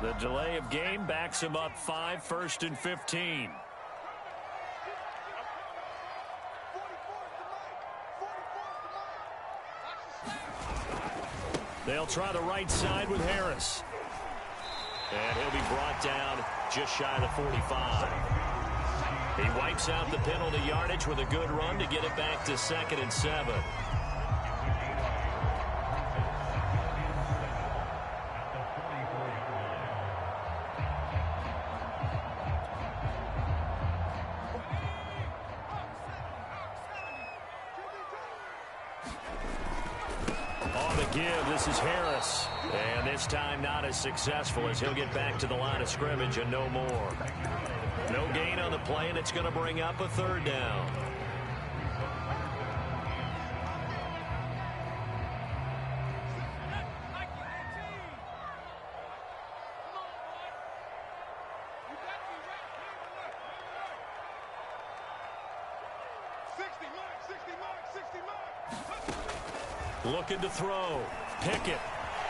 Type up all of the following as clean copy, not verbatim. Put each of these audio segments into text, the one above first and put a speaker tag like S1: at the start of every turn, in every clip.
S1: The delay of game backs him up 5, 1st and 15. They'll try the right side with Harris. And he'll be brought down just shy of the 45. He wipes out the penalty yardage with a good run to get it back to 2nd and 7. This is Harris, and this time not as successful as he'll get back to the line of scrimmage and no more. No gain on the play, and it's going to bring up a 3rd down. Looking to throw. Pickett.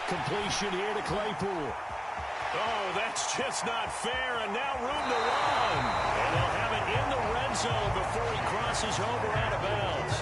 S1: Completion here to Claypool. Oh, that's just not fair, and now room to run. And they'll have it in the red zone before he crosses over out of bounds.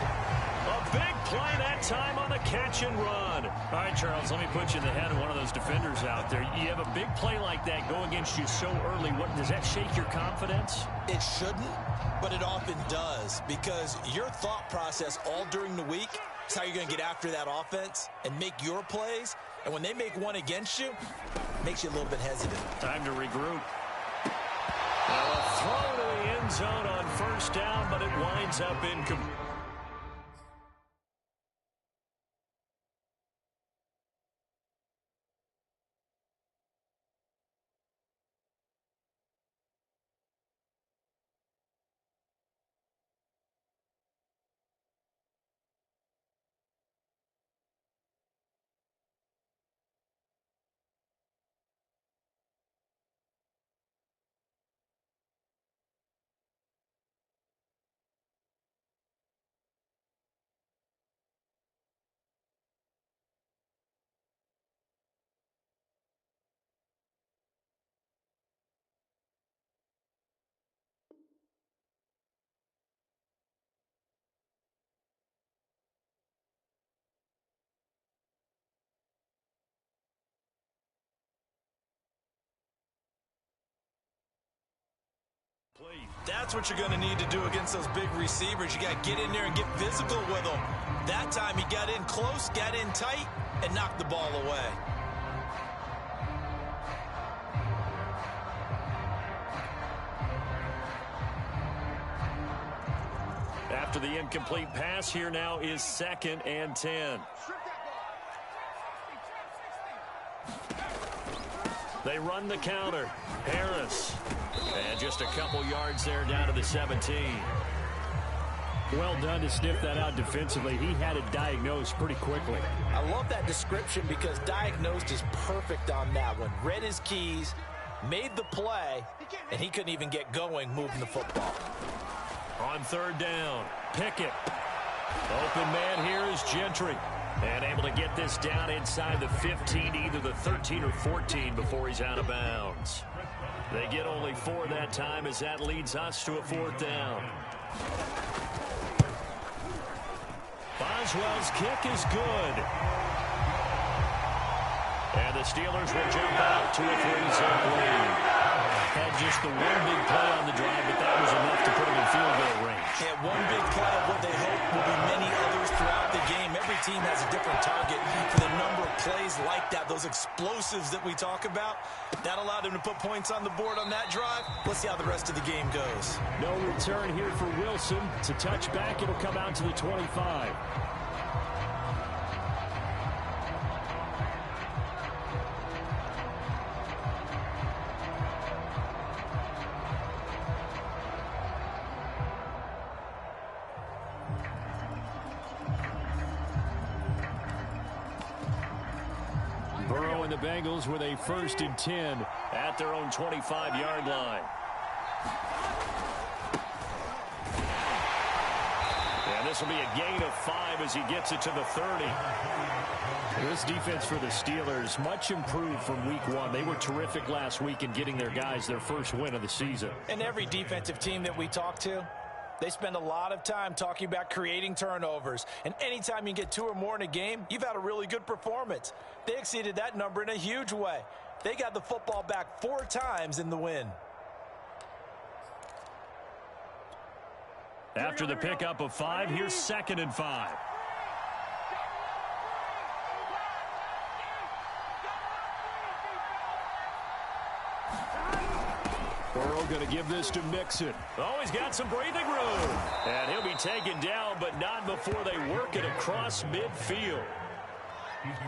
S1: A big play that time on the catch and run. All right, Charles, let me put you in the head of one of those defenders out there. You have a big play like that go against you so early. Does that shake your confidence?
S2: It shouldn't, but it often does, because your thought process all during the week is how you're going to get after that offense and make your plays. And when they make one against you, it makes you a little bit hesitant.
S1: Time to regroup. Now a throw to the end zone on 1st down, but it winds up incomplete.
S2: That's what you're going to need to do against those big receivers. You got to get in there and get physical with them. That time he got in close, got in tight, and knocked the ball away.
S1: After the incomplete pass, here now is 2nd and 10. They run the counter. Harris. And just a couple yards there down to the 17. Well done to sniff that out defensively. He had it diagnosed pretty quickly.
S2: I love that description because diagnosed is perfect on that one. Read his keys, made the play, and he couldn't even get going moving the football.
S1: On 3rd down, Pickett. Open man here is Gentry. And able to get this down inside the 15, either the 13 or 14 before he's out of bounds. They get only 4 that time as that leads us to a 4th down. Boswell's kick is good. And the Steelers will jump out to a 3-zone lead. Had just the one big play on the drive, but that was enough to put them in field goal range.
S2: Yeah, one big play of what they hope will be many others throughout the game. Every team has a different target for the number of plays like that, those explosives that we talk about. That allowed them to put points on the board on that drive. Let's see how the rest of the game goes.
S1: No return here for Wilson. To touch back, it'll come out to the 25. Burrow and the Bengals with a 1st and 10 at their own 25-yard line. And This will be a gain of 5 as he gets it to the 30.
S3: This defense for the Steelers, much improved from week 1. They were terrific last week in getting their guys their first win of the season.
S2: And every defensive team that we talk to, they spend a lot of time talking about creating turnovers. And anytime you get 2 or more in a game, you've had a really good performance. They exceeded that number in a huge way. They got the football back 4 times in the win.
S1: After the pickup of 5, here's 2nd and 5.
S3: Burrow going to give this to Mixon.
S1: Oh, he's got some breathing room. And he'll be taken down, but not before they work it across midfield.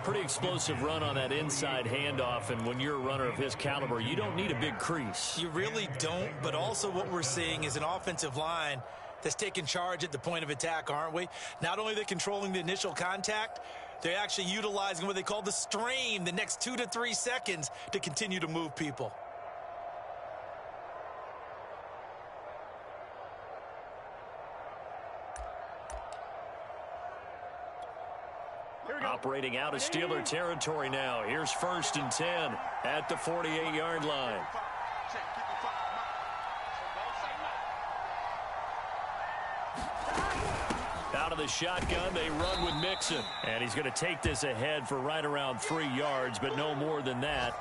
S1: Pretty explosive run on that inside handoff, and when you're a runner of his caliber, you don't need a big crease.
S2: You really don't, but also what we're seeing is an offensive line that's taking charge at the point of attack, aren't we? Not only are they controlling the initial contact, they're actually utilizing what they call the strain, the next 2 to 3 seconds to continue to move people.
S1: Operating out of Steeler territory now. Here's 1st and 10 at the 48-yard line. Out of the shotgun, they run with Mixon. And he's going to take this ahead for right around 3 yards, but no more than that.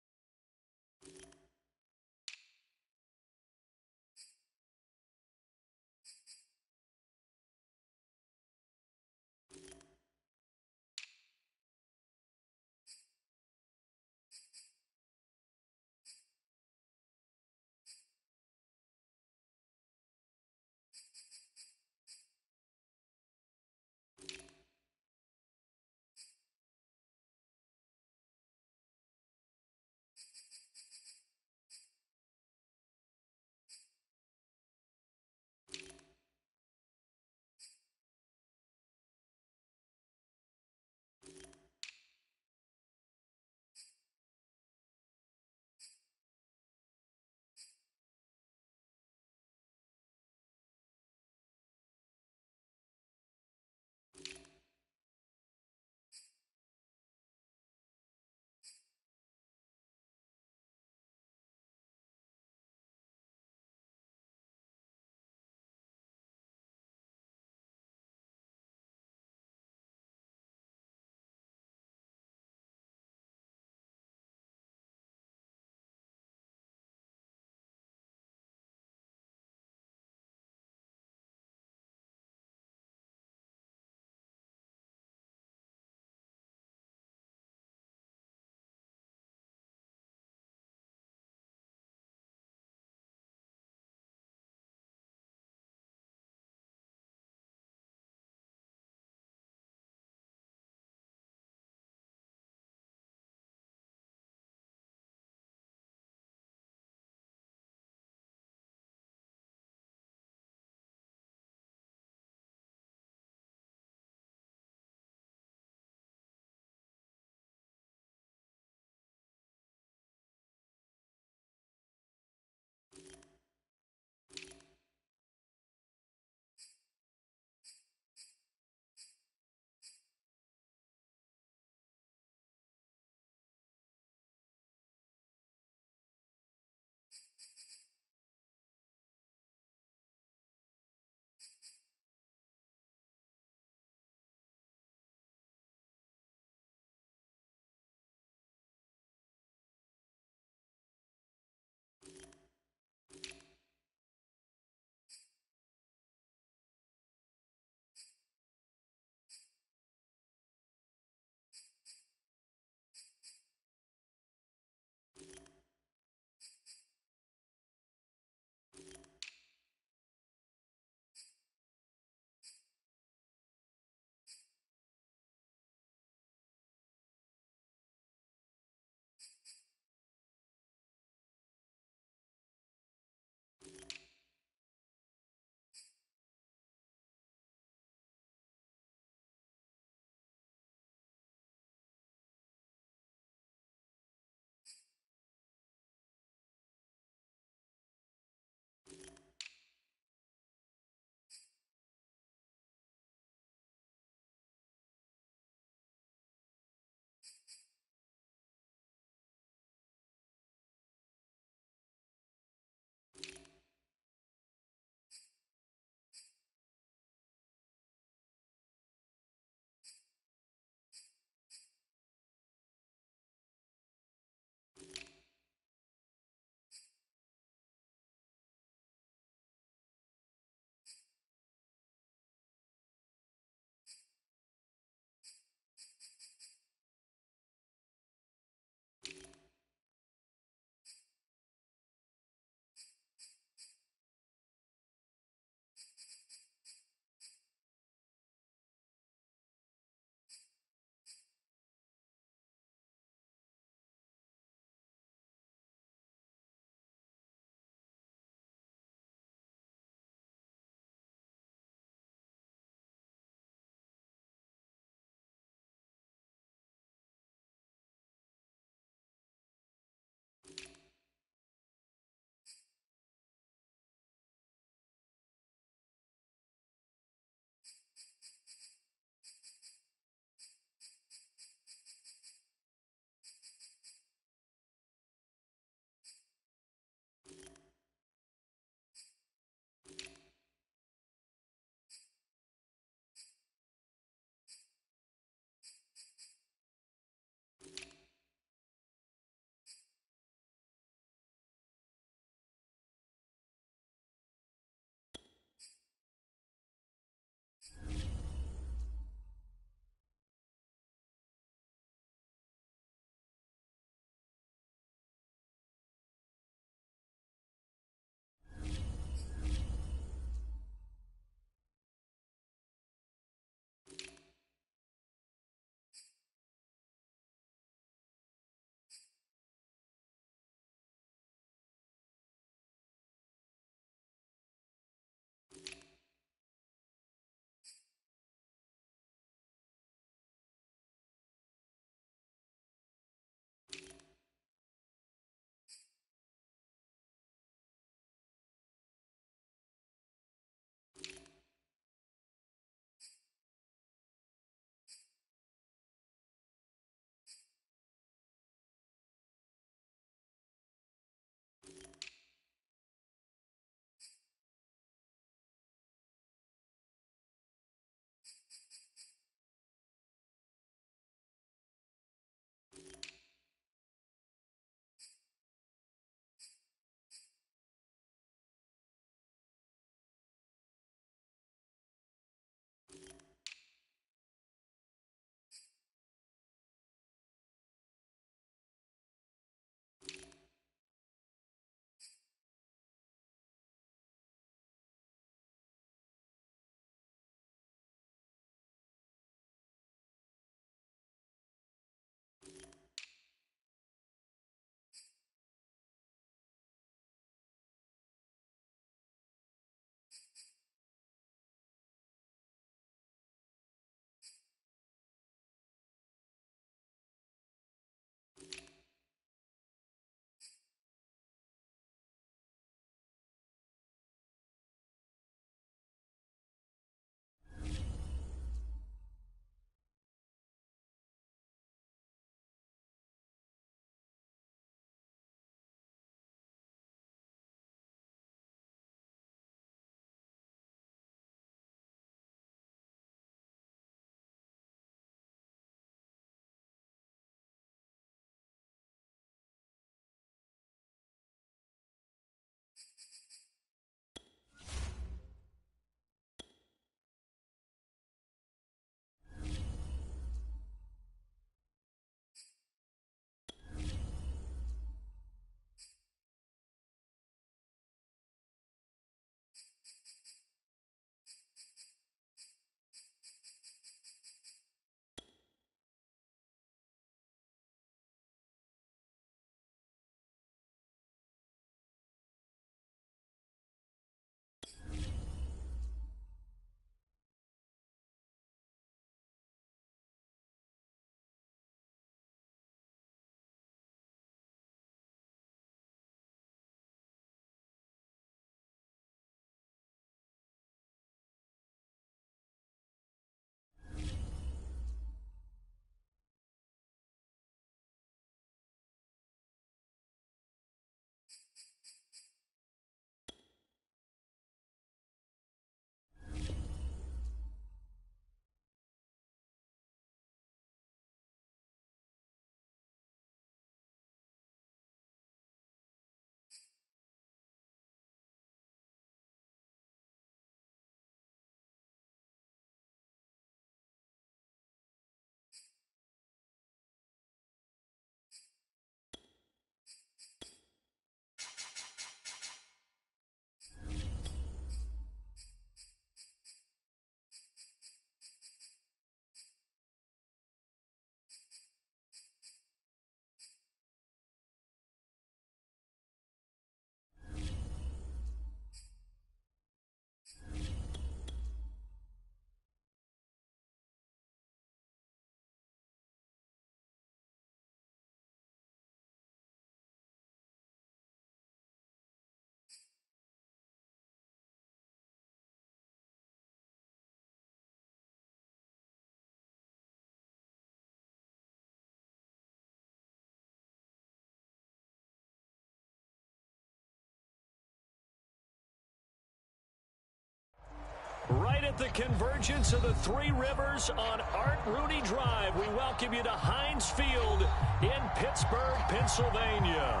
S3: at the convergence of the Three Rivers on Art Rooney Drive. We welcome you to Heinz Field in Pittsburgh, Pennsylvania.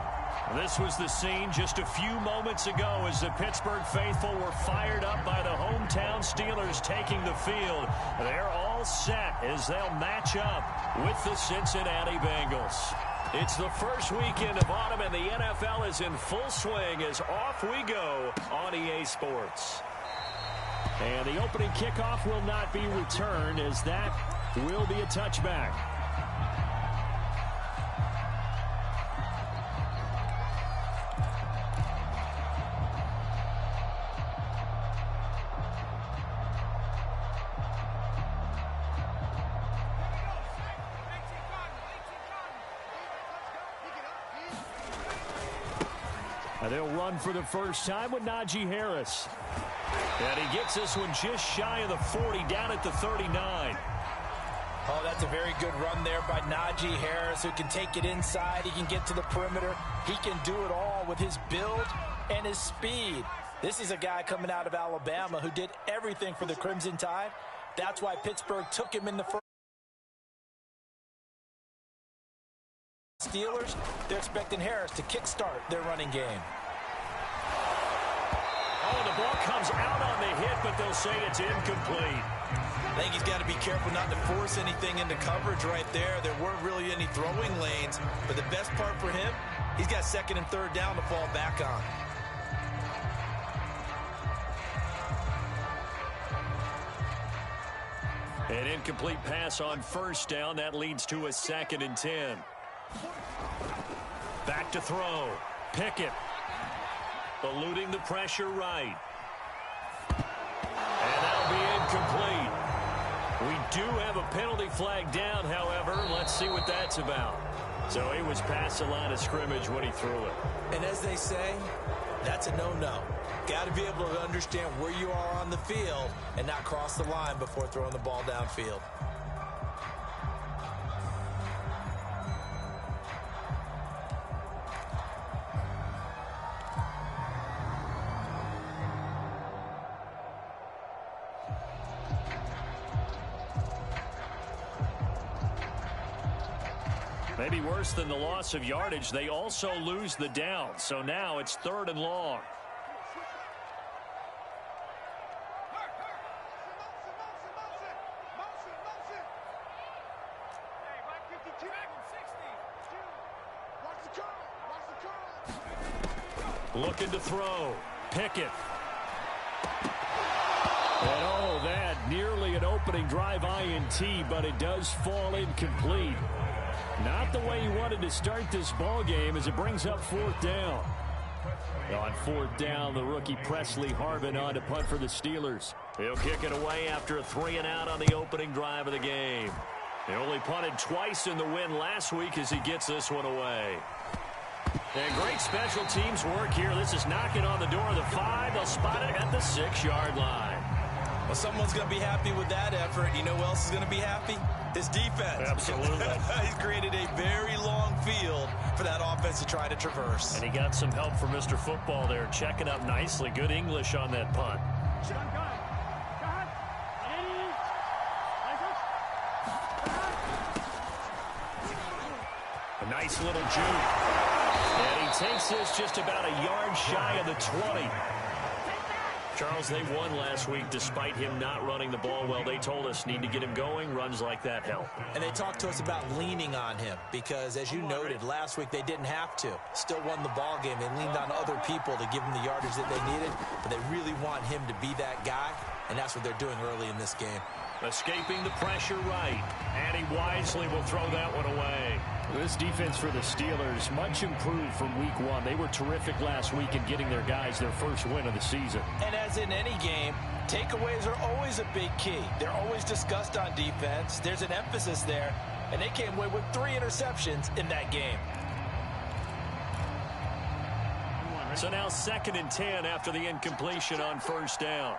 S3: This was the scene just a few moments ago as the Pittsburgh faithful were fired up by the hometown Steelers taking the field. They're all set as they'll match up with the Cincinnati Bengals. It's the first weekend of autumn, and the NFL is in full swing as off we go on EA Sports. And the opening kickoff will not be returned, as that will be a touchback. They'll run for the first time with Najee Harris. And he gets this one just shy of the 40, down at the 39.
S2: Oh, that's a very good run there by Najee Harris, who can take it inside. He can get to the perimeter. He can do it all with his build and his speed. This is a guy coming out of Alabama who did everything for the Crimson Tide. That's why Pittsburgh took him in the first. Steelers, they're expecting Harris to kickstart their running game.
S3: Oh, the ball comes out on the hit, but they'll say it's incomplete.
S2: I think he's got to be careful not to force anything into coverage right there. There weren't really any throwing lanes, but the best part for him, he's got second and third down to fall back on.
S3: An incomplete pass on first down. That leads to a 2nd and 10. Back to throw. Pickett. Eluding the pressure right. And that'll be incomplete. We do have a penalty flag down, however. Let's see what that's about. So he was past the line of scrimmage when he threw it.
S2: And as they say, that's a no-no. Got to be able to understand where you are on the field and not cross the line before throwing the ball downfield.
S3: Maybe worse than the loss of yardage, they also lose the down. So now it's 3rd and long. Looking to throw. Pickett. And oh, that nearly an opening drive INT, but it does fall incomplete. Not the way he wanted to start this ball game as it brings up 4th down. On 4th down, the rookie Presley Harvin on to punt for the Steelers. He'll kick it away after a 3-and-out on the opening drive of the game. They only punted twice in the win last week as he gets this one away. And great special teams work here. This is knocking on the door of the 5. They'll spot it at the 6-yard line.
S2: Well, someone's going to be happy with that effort. You know who else is going to be happy? His defense.
S3: Absolutely.
S2: He's created a very long field for that offense to try to traverse.
S3: And he got some help from Mr. Football there, checking up nicely. Good English on that punt. A nice little juke. And he takes this just about a yard shy of the 20. Charles, they won last week despite him not running the ball well. They told us need to get him going. Runs like that help.
S2: And they talked to us about leaning on him because, as you noted, last week they didn't have to. Still won the ball game. They leaned on other people to give him the yardage that they needed, but they really want him to be that guy, and that's what they're doing early in this game.
S3: Escaping the pressure right, and he wisely will throw that one away. This defense for the Steelers, much improved from week 1. They were terrific last week in getting their guys their first win of the season.
S2: And as in any game, takeaways are always a big key. They're always discussed on defense. There's an emphasis there, and they came away with 3 interceptions in that game.
S3: So now 2nd and 10 after the incompletion on first down.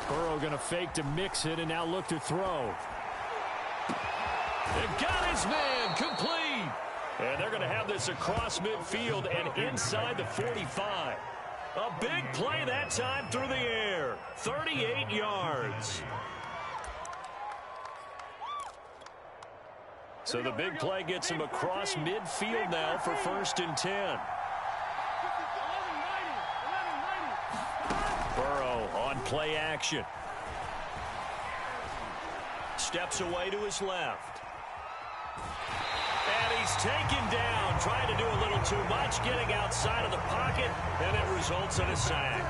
S3: Burrow going to fake to mix it and now look to throw. They got his man complete. And they're going to have this across midfield and inside the 45. A big play that time through the air. 38 yards. So the big play gets him across midfield now for 1st and 10. Burrow on play action. Steps away to his left. And he's taken down, trying to do a little too much, getting outside of the pocket, and it results in a sack.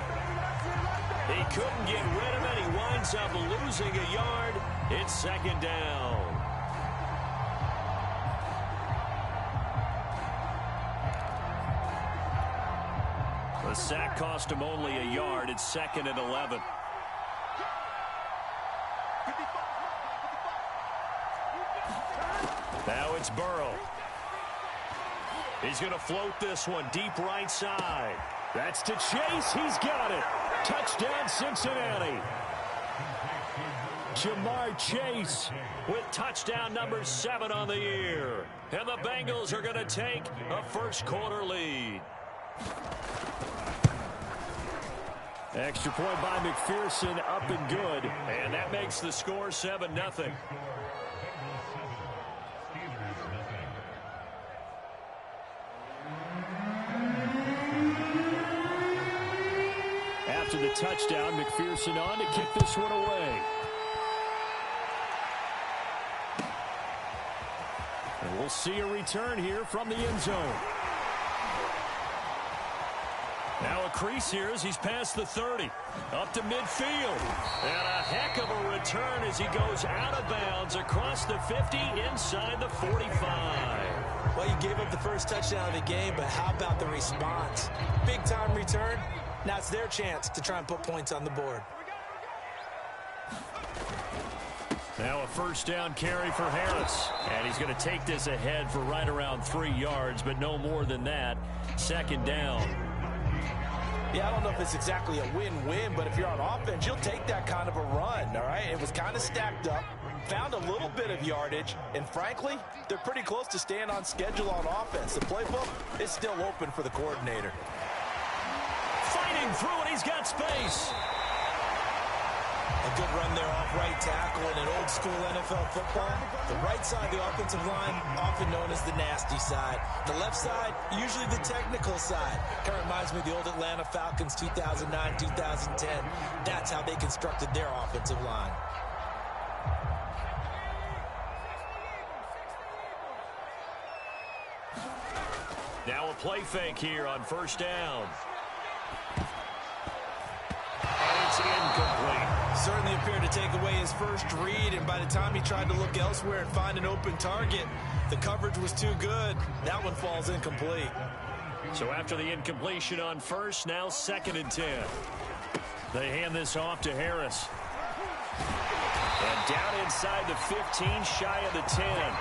S3: He couldn't get rid of it. He winds up losing a yard. It's 2nd down. The sack cost him only a yard. It's 2nd and 11. Now it's Burrow. He's going to float this one deep right side. That's to Chase. He's got it. Touchdown, Cincinnati. Jamar Chase with touchdown number 7 on the year. And the Bengals are going to take a first-quarter lead. Extra point by McPherson, up and good. And that makes the score 7-0. After the touchdown, McPherson on to kick this one away. And we'll see a return here from the end zone. Now a crease here as he's past the 30. Up to midfield. And a heck of a return as he goes out of bounds across the 50 inside the 45.
S2: Well, you gave up the first touchdown of the game, but how about the response? Big-time return. Now it's their chance to try and put points on the board.
S3: Now a first down carry for Harris. And he's going to take this ahead for right around 3 yards, but no more than that. 2nd down.
S2: Yeah, I don't know if it's exactly a win-win, but if you're on offense, you'll take that kind of a run, all right? It was kind of stacked up, found a little bit of yardage, and frankly, they're pretty close to staying on schedule on offense. The playbook is still open for the coordinator.
S3: Fighting through it, he's got space.
S2: A good run there off right tackle in an old-school NFL football. The right side of the offensive line, often known as the nasty side. The left side, usually the technical side. Kind of reminds me of the old Atlanta Falcons 2009, 2010. That's how they constructed their offensive line.
S3: Now a play fake here on first down. And it's incomplete.
S2: Certainly appeared to take away his first read, and by the time he tried to look elsewhere and find an open target, the coverage was too good. That one falls incomplete.
S3: So after the incompletion on first, now 2nd and 10. They hand this off to Harris. And down inside the 15, shy of the 10.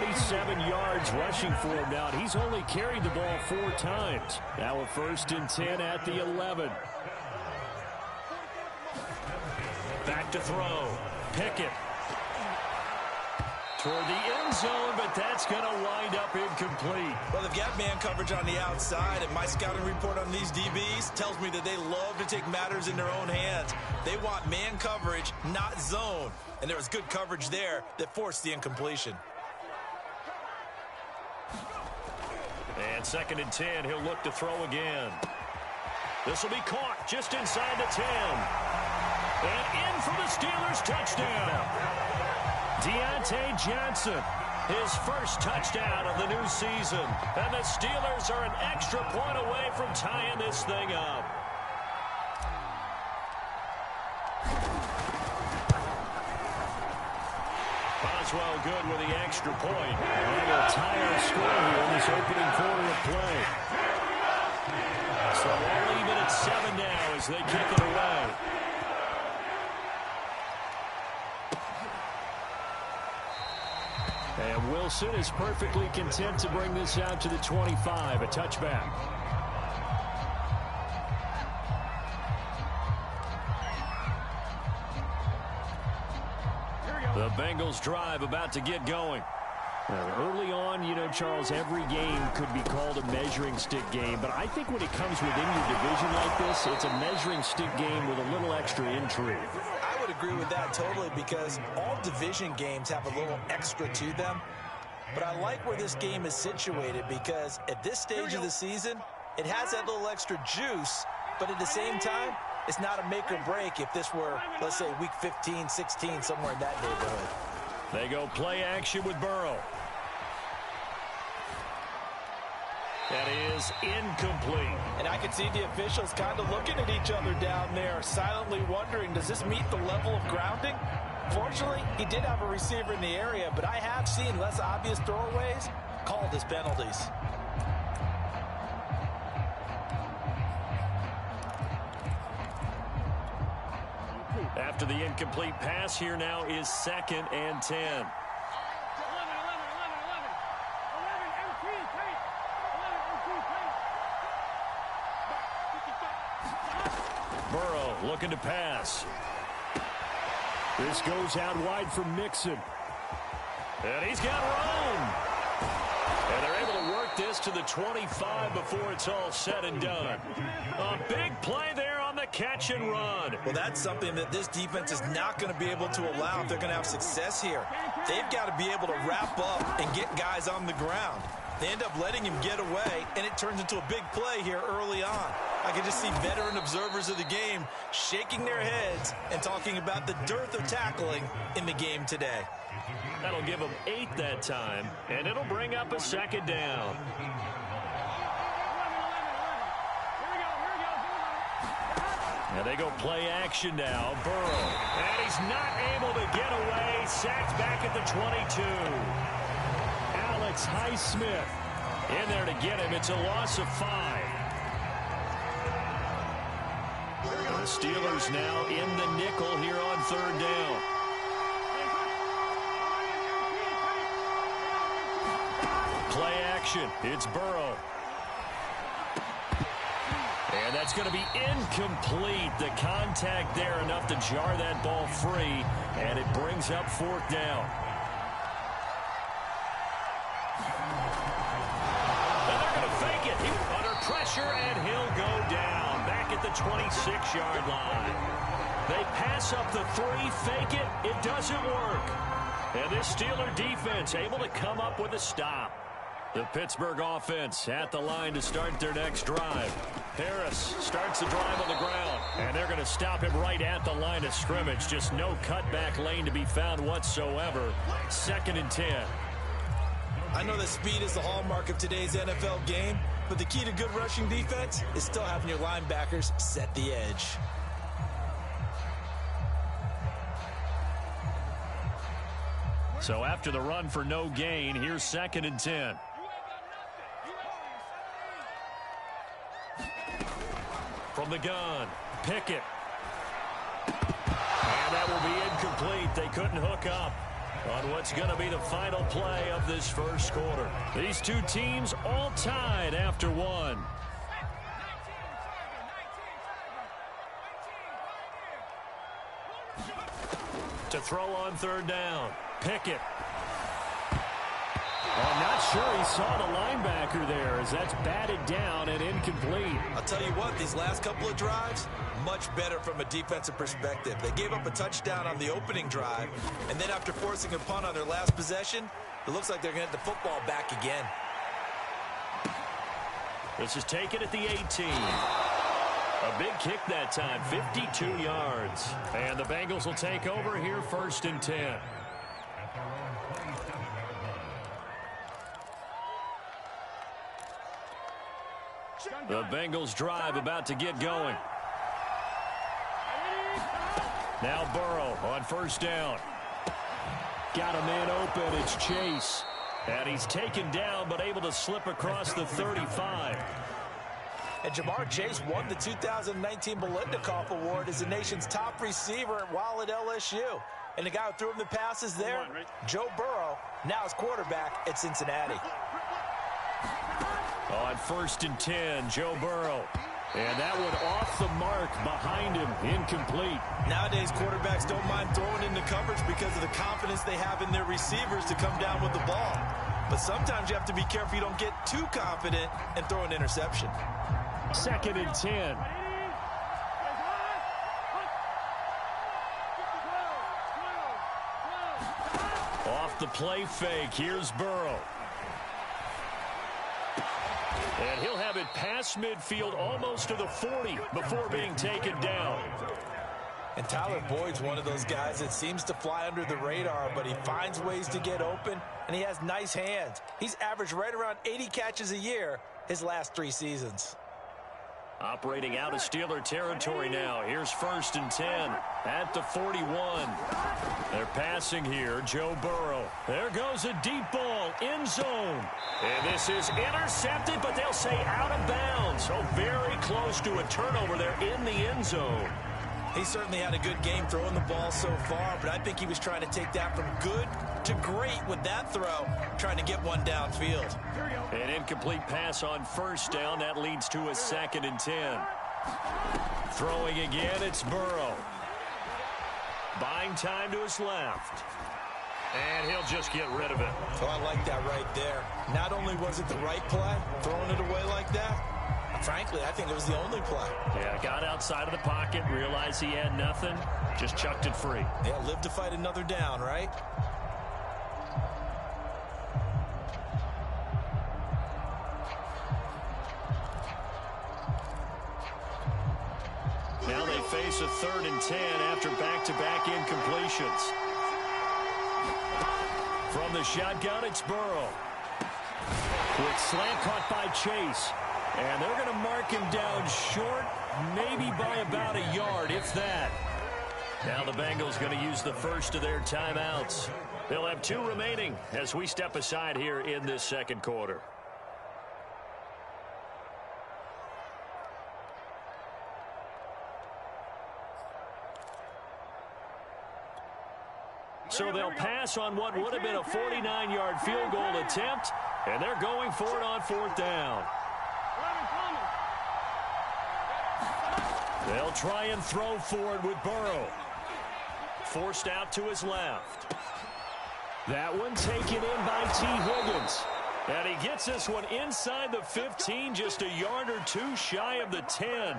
S3: 47 yards rushing for him now. He's only carried the ball 4 times. Now a 1st and 10 at the 11. Back to throw. Pickett. Toward the end zone, but that's going to wind up incomplete.
S2: Well, they've got man coverage on the outside, and my scouting report on these DBs tells me that they love to take matters in their own hands. They want man coverage, not zone. And there was good coverage there that forced the incompletion.
S3: And 2nd and 10, he'll look to throw again. This will be caught just inside the 10. And in for the Steelers touchdown. Deontay Johnson, his first touchdown of the new season. And the Steelers are an extra point away from tying this thing up. Boswell good with the extra point. And they'll tie our score here in this opening quarter of play. So all even at 7 now as they kick it away. And Wilson is perfectly content to bring this out to the 25, a touchback. The Bengals drive about to get going. Early on, you know, Charles, every game could be called a measuring stick game. But I think when it comes within your division like this, it's a measuring stick game with a little extra intrigue.
S2: I would agree with that totally because all division games have a little extra to them. But I like where this game is situated because at this stage of the season, it has that little extra juice. But at the same time, it's not a make or break if this were, let's say, week 15, 16, somewhere in that neighborhood.
S3: They go play action with Burrow. That is incomplete.
S2: And I could see the officials kind of looking at each other down there, silently wondering, does this meet the level of grounding? Fortunately, he did have a receiver in the area, but I have seen less obvious throwaways called as penalties.
S3: After the incomplete pass, here now is 2nd and 10. Burrow looking to pass. This goes out wide for Mixon. And he's got room. And they're able to work this to the 25 before it's all said and done. A big play there on the catch and run.
S2: Well, that's something that this defense is not going to be able to allow if they're going to have success here. They've got to be able to wrap up and get guys on the ground. They end up letting him get away, and it turns into a big play here early on. I can just see veteran observers of the game shaking their heads and talking about the dearth of tackling in the game today.
S3: That'll give them 8 that time, and it'll bring up a 2nd down. And they go play action now. Burrow. And he's not able to get away. Sacked back at the 22. Alex Highsmith in there to get him. It's a loss of 5. The Steelers now in the nickel here on 3rd down. Play action. It's Burrow. And that's going to be incomplete. The contact there enough to jar that ball free. And it brings up 4th down. And they're going to fake it. Under pressure, and he'll go down. Back at the 26-yard line. They pass up the 3, fake it. It doesn't work. And this Steeler defense able to come up with a stop. The Pittsburgh offense at the line to start their next drive. Harris starts the drive on the ground, and they're going to stop him right at the line of scrimmage. Just no cutback lane to be found whatsoever. 2nd and 10.
S2: I know that speed is the hallmark of today's NFL game, but the key to good rushing defense is still having your linebackers set the edge.
S3: So after the run for no gain, here's 2nd and 10. From the gun, Pickett. And that will be incomplete. They couldn't hook up on what's going to be the final play of this first quarter. These two teams all tied after 1. To throw on 3rd down, Pickett. I'm not sure he saw the linebacker there as that's batted down and incomplete.
S2: I'll tell you what, these last couple of drives, much better from a defensive perspective. They gave up a touchdown on the opening drive, and then after forcing a punt on their last possession, it looks like they're going to get the football back again.
S3: This is taken at the 18. A big kick that time, 52 yards. And the Bengals will take over here 1st and 10. The Bengals drive about to get going. Now Burrow on 1st down. Got a man open. It's Chase. And he's taken down but able to slip across the 35.
S2: And Jamar Chase won the 2019 Biletnikoff Award as the nation's top receiver while at LSU. And the guy who threw him the passes there, Joe Burrow, now is quarterback at Cincinnati.
S3: On 1st and 10, Joe Burrow. And that one off the mark behind him, incomplete.
S2: Nowadays, quarterbacks don't mind throwing into coverage because of the confidence they have in their receivers to come down with the ball. but sometimes you have to be careful you don't get too confident and throw an interception.
S3: 2nd and 10. Off the play fake, here's Burrow. And he'll have it past midfield almost to the 40 before being taken down.
S2: And Tyler Boyd's one of those guys that seems to fly under the radar, but he finds ways to get open, and he has nice hands. He's averaged right around 80 catches a year his last 3 seasons.
S3: Operating out of Steeler territory now. Here's 1st and 10 at the 41. They're passing here, Joe Burrow. There goes a deep ball, end zone. And this is intercepted, but they'll say out of bounds. So very close to a turnover there in the end zone.
S2: He certainly had a good game throwing the ball so far, but I think he was trying to take that from good to great with that throw, trying to get one downfield.
S3: An incomplete pass on 1st down. That leads to a 2nd and 10. Throwing again, it's Burrow. Buying time to his left. And he'll just get rid of it.
S2: Oh, I like that right there. Not only was it the right play, throwing it away like that, frankly, I think it was the only play.
S3: Yeah, got outside of the pocket, realized he had nothing, just chucked it free.
S2: Yeah, live to fight another down, right?
S3: Now they face a 3rd and 10 after back-to-back incompletions. From the shotgun, it's Burrow. Quick slant caught by Chase. And they're going to mark him down short, maybe by about a yard, if that. Now the Bengals going to use the first of their timeouts. They'll have 2 remaining as we step aside here in this 2nd quarter. So they'll pass on what would have been a 49-yard field goal attempt, and they're going for it on 4th down. They'll try and throw forward with Burrow. Forced out to his left. That one taken in by T. Higgins. And he gets this one inside the 15, just a yard or 2 shy of the 10.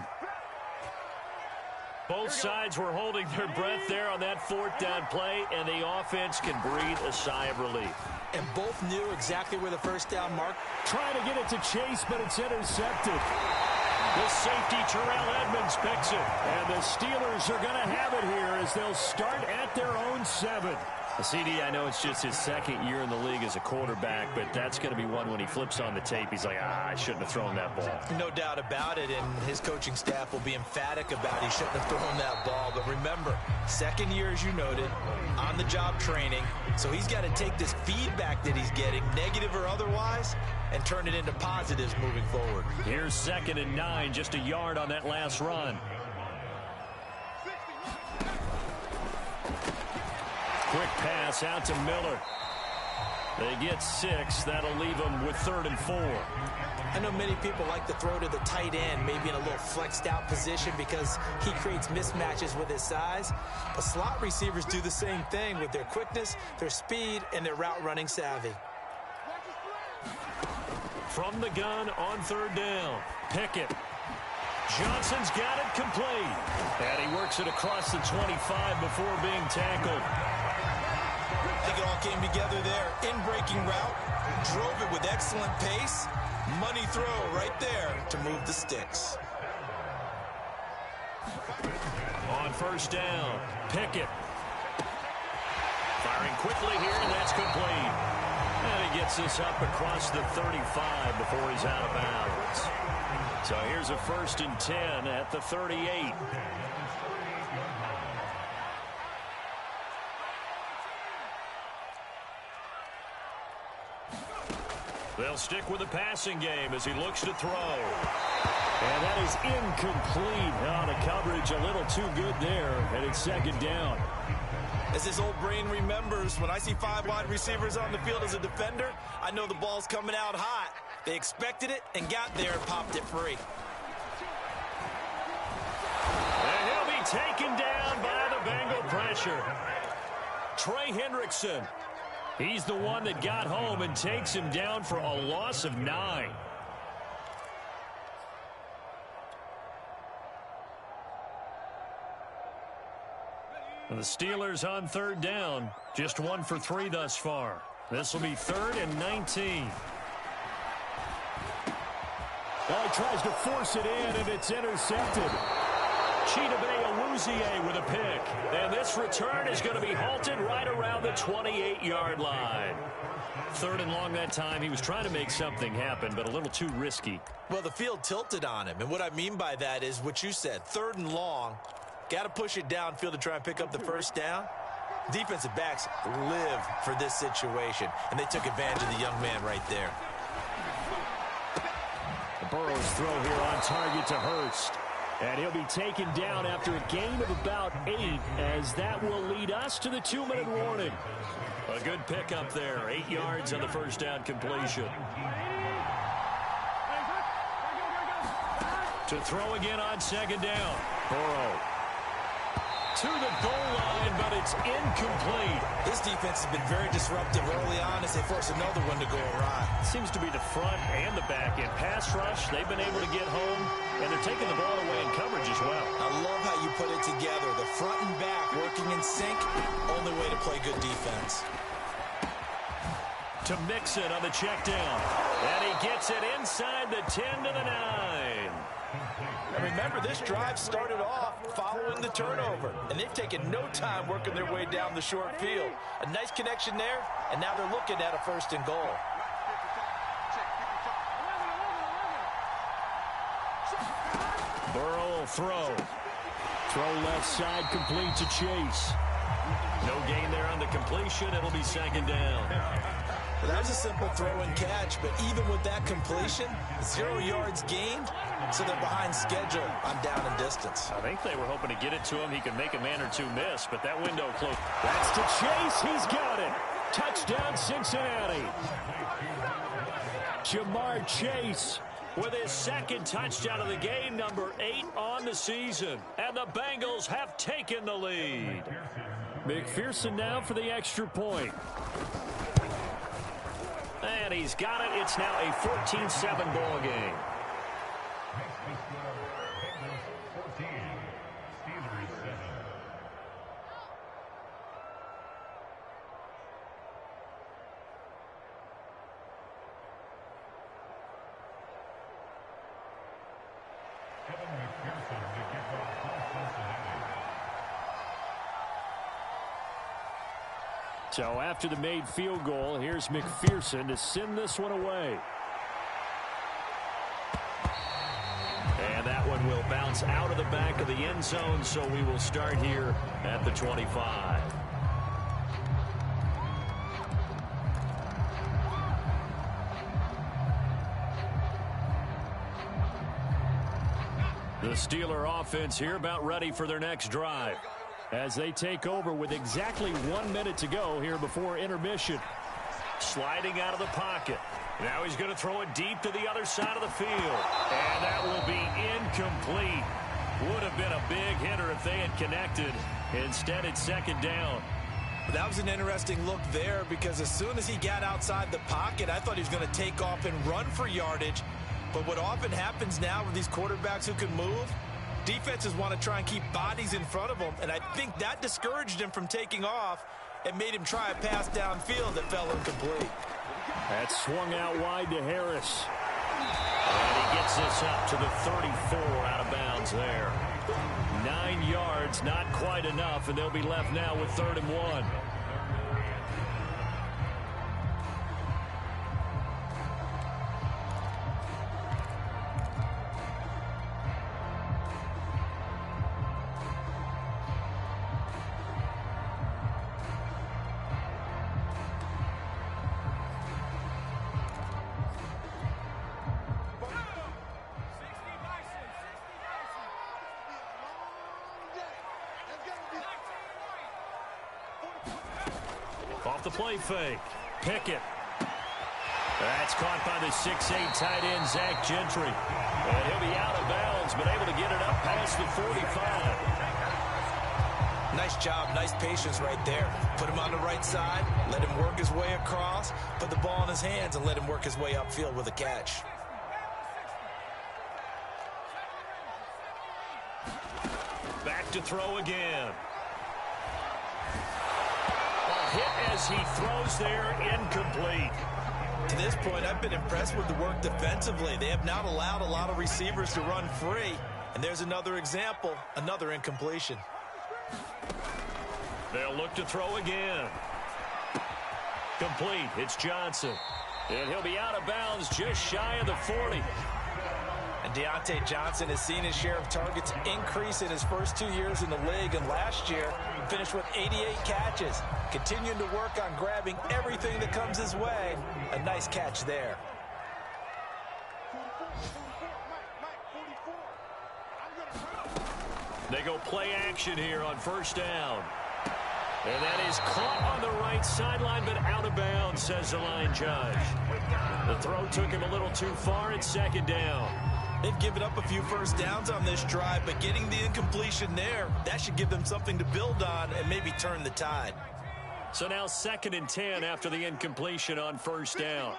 S3: Both sides were holding their breath there on that 4th down play, and the offense can breathe a sigh of relief.
S2: And both knew exactly where the 1st down mark.
S3: Trying to get it to Chase, but it's intercepted. The safety, Terrell Edmonds, picks it. And the Steelers are going to have it here as they'll start at their own 7. CD, I know it's just his 2nd year in the league as a quarterback, but that's going to be one when he flips on the tape. He's like, I shouldn't have thrown that ball.
S2: No doubt about it, and his coaching staff will be emphatic about he shouldn't have thrown that ball. But remember, 2nd year, as you noted, on-the-job training. So he's got to take this feedback that he's getting, negative or otherwise, and turn it into positives moving forward.
S3: Here's 2nd and 9, just a yard on that last run. Quick pass out to Miller. They get 6. That'll leave them with 3rd and 4.
S2: I know many people like to throw to the tight end, maybe in a little flexed out position because he creates mismatches with his size. But slot receivers do the same thing with their quickness, their speed, and their route running savvy.
S3: From the gun on 3rd down. Pickett. Johnson's got it complete. And he works it across the 25 before being tackled.
S2: I think it all came together there. In-breaking route, drove it with excellent pace. Money throw right there to move the sticks.
S3: On 1st down, Pickett. Firing quickly here, and that's complete. And he gets this up across the 35 before he's out of bounds. So here's a 1st and 10 at the 38. They'll stick with the passing game as he looks to throw. And that is incomplete. Oh, the coverage a little too good there, and it's 2nd down.
S2: As his old brain remembers, when I see 5 wide receivers on the field as a defender, I know the ball's coming out hot. They expected it and got there and popped it free.
S3: And he'll be taken down by the Bengal pressure. Trey Hendrickson. He's the one that got home and takes him down for a loss of 9. The Steelers on third down. Just 1 for 3 thus far. This will be 3rd and 19.
S1: Well, he tries to force it in, and it's intercepted.
S3: Chidobe Awuzie with a pick. And this return is going to be halted right around the 28-yard line. 3rd and long that time. He was trying to make something happen, but a little too risky.
S2: Well, the field tilted on him, and what I mean by that is what you said. 3rd and long. Got to push it downfield to try and pick up the first down. Defensive backs live for this situation, and they took advantage of the young man right there.
S3: Burrow's throw here on target to Hurst. And he'll be taken down after a gain of about 8, as that will lead us to the 2-minute warning. A good pickup there. 8 yards on the first down completion. To throw again on 2nd down. Burrow to the goal line, but it's incomplete.
S2: This defense has been very disruptive early on as they force another one to go awry.
S3: Seems to be the front and the back end. Pass rush, they've been able to get home, and they're taking the ball away in coverage as well.
S2: I love how you put it together. The front and back working in sync, only way to play good defense.
S3: To Mixon on the check down. And he gets it inside the 10 to the 9.
S2: And remember, this drive started off following the turnover, and they've taken no time working their way down the short field. A nice connection there, and now they're looking at a 1st and goal.
S3: Burrow will throw. Throw left side, complete to Chase. No gain there on the completion. It'll be 2nd down.
S2: Well, that was a simple throw and catch, but even with that completion, 0 yards gained, so they're behind schedule on down and distance.
S3: I think they were hoping to get it to him. He could make a man or two miss, but that window closed. That's to Chase. He's got it. Touchdown, Cincinnati. Jamar Chase with his 2nd touchdown of the game, number 8 on the season. And the Bengals have taken the lead. McPherson now for the extra point. And he's got it. It's now a 14-7 ball game. So after the made field goal, here's McPherson to send this one away. And that one will bounce out of the back of the end zone, so we will start here at the 25. The Steeler offense here about ready for their next drive, as they take over with exactly 1 minute to go here before intermission. Sliding out of the pocket. Now he's going to throw it deep to the other side of the field. And that will be incomplete. Would have been a big hitter if they had connected. Instead, it's 2nd down.
S2: That was an interesting look there, because as soon as he got outside the pocket, I thought he was going to take off and run for yardage. But what often happens now with these quarterbacks who can move, defenses want to try and keep bodies in front of them, and I think that discouraged him from taking off and made him try a pass downfield that fell incomplete.
S3: That swung out wide to Harris. And he gets this up to the 34 out of bounds there. 9 yards, not quite enough, and they'll be left now with 3rd and 1. Off the play fake. Pickett. That's caught by the 6'8" tight end, Zach Gentry. And he'll be out of bounds, but able to get it up past the 45.
S2: Nice job, nice patience right there. Put him on the right side, let him work his way across, put the ball in his hands, and let him work his way upfield with a catch.
S3: Back to throw again. A hit as he throws there, incomplete.
S2: To this point, I've been impressed with the work defensively. They have not allowed a lot of receivers to run free. And there's another example, another incompletion.
S3: They'll look to throw again. Complete. It's Johnson. And he'll be out of bounds just shy of the 40.
S2: And Deontay Johnson has seen his share of targets increase in his first 2 years in the league. And last year, finished with 88 catches. Continuing to work on grabbing everything that comes his way. A nice catch there.
S3: They go play action here on first down. And that is caught on the right sideline, but out of bounds, says the line judge. The throw took him a little too far. It's second down.
S2: They've given up a few first downs on this drive, but getting the incompletion there, that should give them something to build on and maybe turn the tide.
S3: So now 2nd and 10 after the incompletion on first down.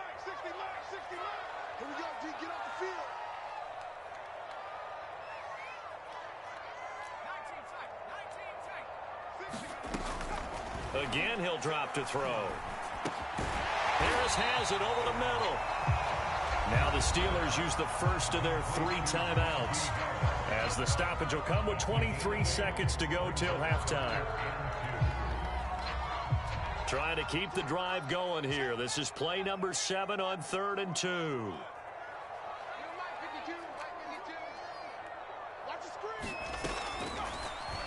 S3: Again, he'll drop to throw. Harris has it over the middle. Now the Steelers use the first of their 3 timeouts, as the stoppage will come with 23 seconds to go till halftime. Trying to keep the drive going here. This is play number 7 on 3rd and 2.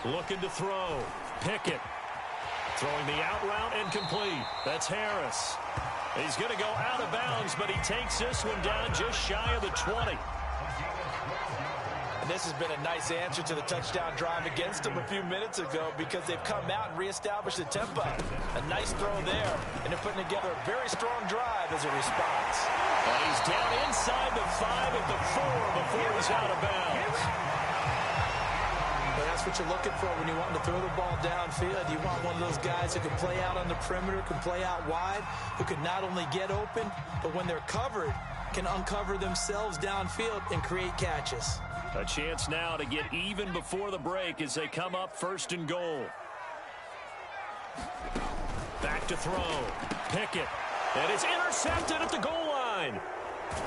S3: Looking to throw. Pickett. Throwing the out route incomplete. That's Harris. He's going to go out of bounds, but he takes this one down just shy of the 20.
S2: And this has been a nice answer to the touchdown drive against them a few minutes ago, because they've come out and reestablished the tempo. A nice throw there, and they're putting together a very strong drive as a response.
S3: And he's down inside the 5 at the 4 before he's out of bounds.
S2: But that's what you're looking for when you want to throw the ball downfield. You want one of those guys who can play out on the perimeter, can play out wide, who can not only get open, but when they're covered, can uncover themselves downfield and create catches.
S3: A chance now to get even before the break as they come up 1st and goal. Back to throw. Pickett. And it's intercepted at the goal line.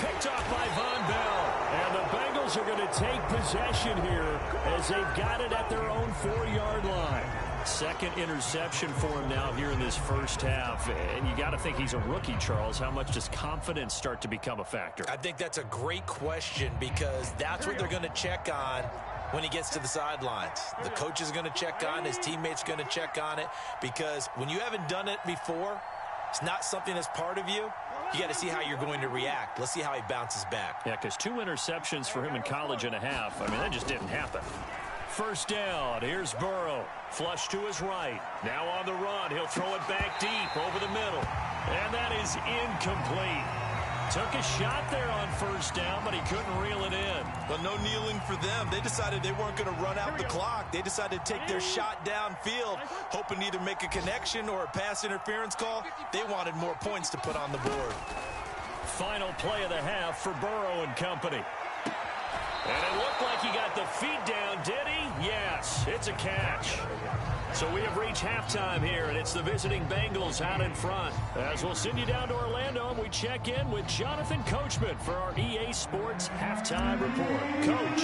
S3: Picked off by Von Bell. And the Bengals are going to take possession here as they've got it at their own 4-yard line. 2nd interception for him now here in this first half. And you got to think he's a rookie, Charles. How much does confidence start to become a factor?
S2: I think that's a great question, because that's what they're going to check on when he gets to the sidelines. The coach is going to check on, his teammates going to check on it, because when you haven't done it before, it's not something that's part of you. You got to see how you're going to react. Let's see how he bounces back.
S3: Yeah, because 2 interceptions for him in college and a half. I mean, that just didn't happen. First down. Here's Burrow. Flush to his right. Now on the run. He'll throw it back deep over the middle. And that is incomplete. Took a shot there on first down, but he couldn't reel it in.
S2: But no kneeling for them. They decided they weren't going to run out the clock. They decided to take their shot downfield, hoping to either make a connection or a pass interference call. They wanted more points to put on the board.
S3: Final play of the half for Burrow and company. And it looked like he got the feet down, did he? Yes, it's a catch. So we have reached halftime here, and it's the visiting Bengals out in front. As we'll send you down to Orlando, and we check in with Jonathan Coachman for our EA Sports Halftime Report. Coach,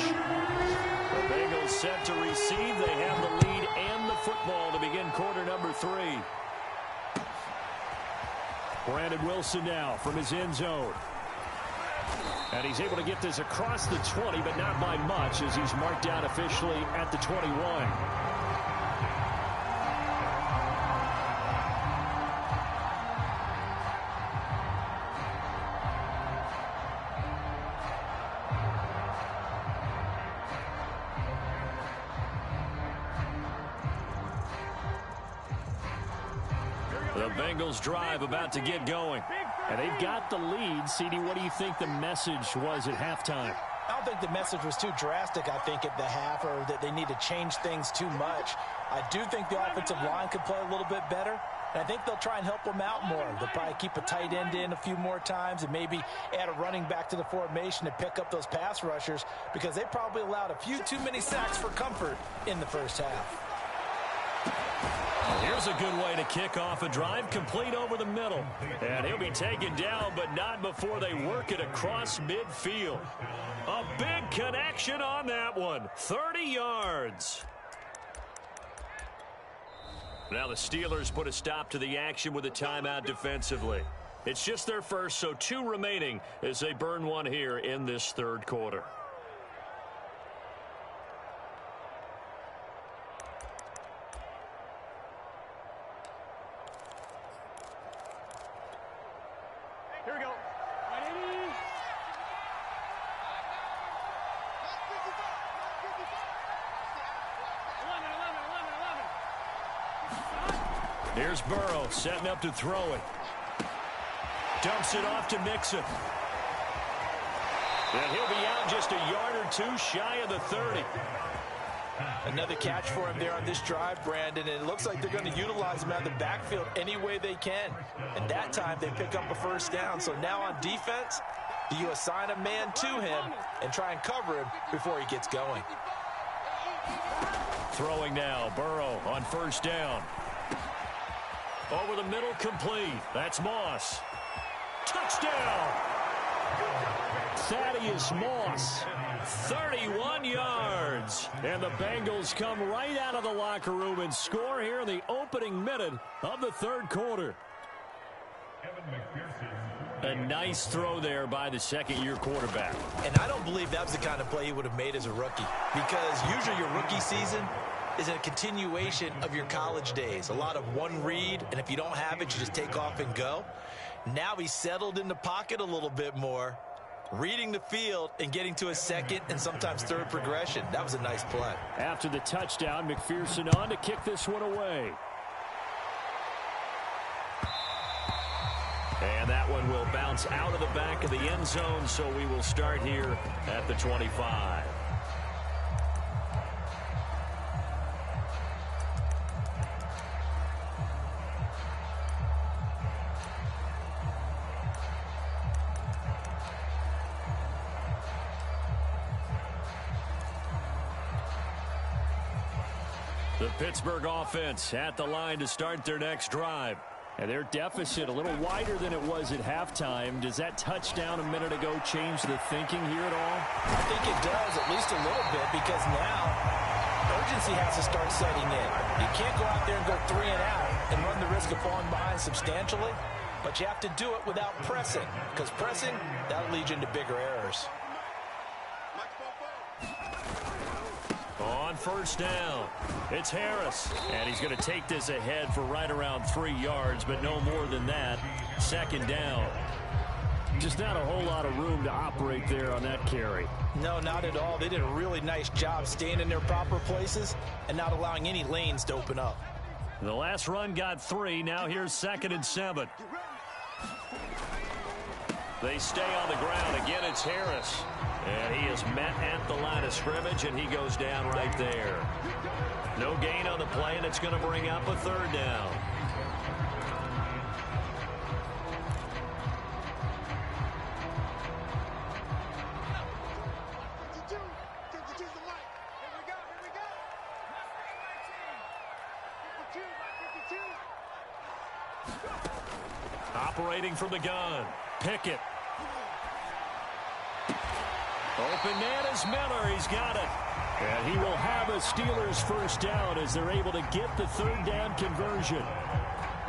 S3: the Bengals set to receive. They have the lead and the football to begin quarter number 3. Brandon Wilson now from his end zone. And he's able to get this across the 20, but not by much, as he's marked down officially at the 21. The Bengals drive about to get going. And they've got the lead. CD, what do you think the message was at halftime?
S2: I don't think the message was too drastic, I think, at the half, or that they need to change things too much. I do think the offensive line could play a little bit better, and I think they'll try and help them out more. They'll probably keep a tight end in a few more times and maybe add a running back to the formation to pick up those pass rushers, because they probably allowed a few too many sacks for comfort in the first half.
S3: Here's a good way to kick off a drive, complete over the middle. And he'll be taken down, but not before they work it across midfield. A big connection on that one. 30 yards. Now the Steelers put a stop to the action with a timeout defensively. It's just their first, so 2 remaining as they burn one here in this third quarter.
S4: Here we go.
S3: Here's Burrow setting up to throw it. Dumps it off to Mixon. And he'll be out just a yard or 2 shy of the 30.
S2: Another catch for him there on this drive, Brandon, and it looks like they're going to utilize him out of the backfield any way they can. And that time they pick up a first down. So now on defense, do you assign a man to him and try and cover him before he gets going?
S3: Throwing now, Burrow on first down. Over the middle, complete. That's Moss. Touchdown! Thaddeus Moss, 31 yards. And the Bengals come right out of the locker room and score here in the opening minute of the third quarter. A nice throw there by the second-year quarterback.
S2: And I don't believe that was the kind of play he would have made as a rookie, because usually your rookie season is a continuation of your college days. A lot of one read, and if you don't have it, you just take off and go. Now he's settled in the pocket a little bit more, reading the field and getting to a second and sometimes third progression. That was a nice play.
S3: After the touchdown, McPherson on to kick this one away. And that one will bounce out of the back of the end zone, so we will start here at the 25. The Pittsburgh offense at the line to start their next drive. And their deficit a little wider than it was at halftime. Does that touchdown a minute ago change the thinking here at all?
S2: I think it does, at least a little bit, because now urgency has to start setting in. You can't go out there and go 3 and out and run the risk of falling behind substantially, but you have to do it without pressing, because pressing, that'll lead you into bigger errors.
S3: On first down, it's Harris, and he's going to take this ahead for right around 3 yards, but no more than that. Second down. Just not a whole lot of room to operate there on that carry.
S2: No, not at all. They did a really nice job staying in their proper places and not allowing any lanes to open up.
S3: The last run got 3. Now here's 2nd and 7. They stay on the ground. Again, it's Harris. And he is met at the line of scrimmage, and he goes down right there. No gain on the play, and it's going to bring up a third down. Operating from the gun, Pickett. Open man is Miller. He's got it. And he will have a Steelers first down as they're able to get the third down conversion.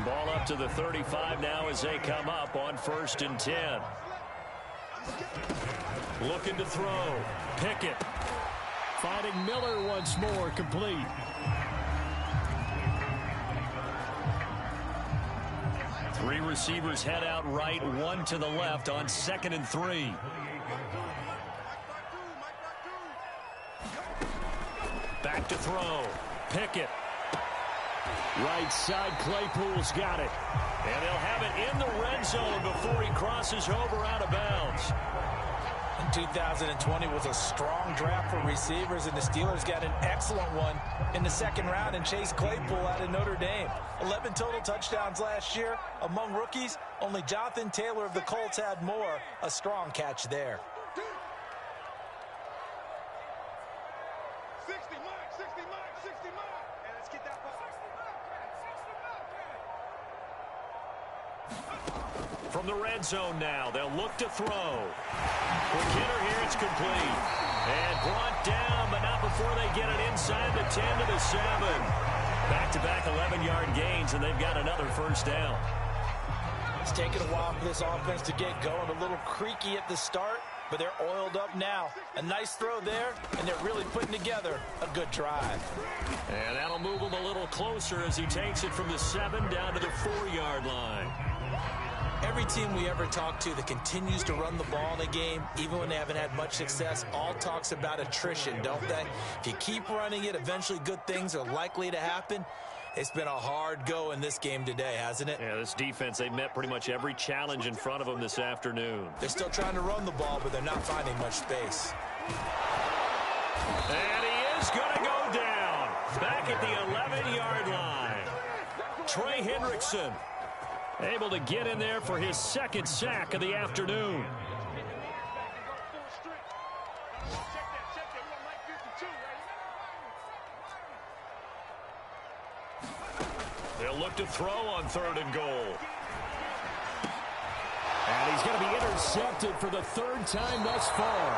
S3: Ball up to the 35 now as they come up on 1st and 10. Looking to throw. Pickett. Finding Miller once more, complete. Three receivers head out right, one to the left on 2nd and 3. Back to throw. Pickett. Right side, Claypool's got it. And they'll have it in the red zone before he crosses over out of bounds.
S2: 2020 was a strong draft for receivers, and the Steelers got an excellent one in the second round in Chase Claypool out of Notre Dame. 11 total touchdowns last year. Among rookies, only Jonathan Taylor of the Colts had more. A strong catch there.
S4: 60 mark, 60 mark, 60 mark. And let's get that ball. 60 mark, 60 mark.
S3: From the red zone now, they'll look to throw. Quick hitter here, it's complete. And brought down, but not before they get it inside the 10 to the 7. Back-to-back 11-yard gains, and they've got another first down.
S2: It's taken a while for this offense to get going. A little creaky at the start, but they're oiled up now. A nice throw there, and they're really putting together a good drive.
S3: And that'll move him a little closer as he takes it from the 7 down to the 4-yard line.
S2: Every team we ever talk to that continues to run the ball in a game, even when they haven't had much success, all talks about attrition, don't they? If you keep running it, eventually good things are likely to happen. It's been a hard go in this game today, hasn't it?
S3: Yeah, this defense, they've met pretty much every challenge in front of them this afternoon.
S2: They're still trying to run the ball, but they're not finding much space.
S3: And he is going to go down. Back at the 11-yard line. Trey Hendrickson able to get in there for his second sack of the afternoon. They'll look to throw on 3rd and goal. And he's going to be intercepted for the 3rd time thus far.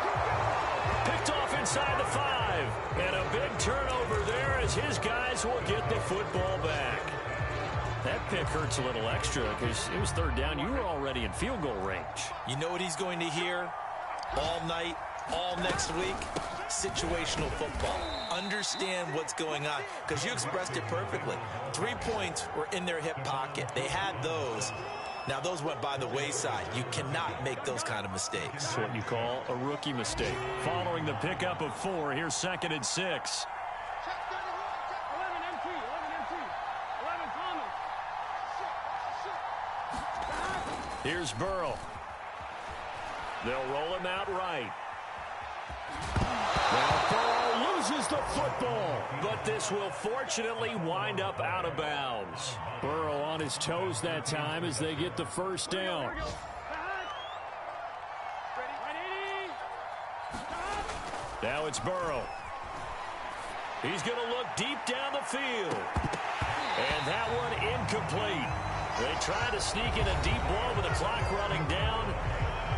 S3: Picked off inside the 5. And a big turnover there as his guys will get the football back. That pick hurts a little extra because it was 3rd down. You were already in field goal range.
S2: You know what he's going to hear all night, all next week? Situational football. Understand what's going on, because you expressed it perfectly. 3 points were in their hip pocket. They had those. Now, those went by the wayside. You cannot make those kind of mistakes.
S3: That's what you call a rookie mistake. Following the pickup of 4, here's 2nd and 6. Here's Burrow. They'll roll him out right. Well, Burrow loses the football, but this will fortunately wind up out of bounds. Burrow on his toes that time as they get the first down. Now it's Burrow. He's going to look deep down the field. And that one incomplete. They try to sneak in a deep ball with the clock running down,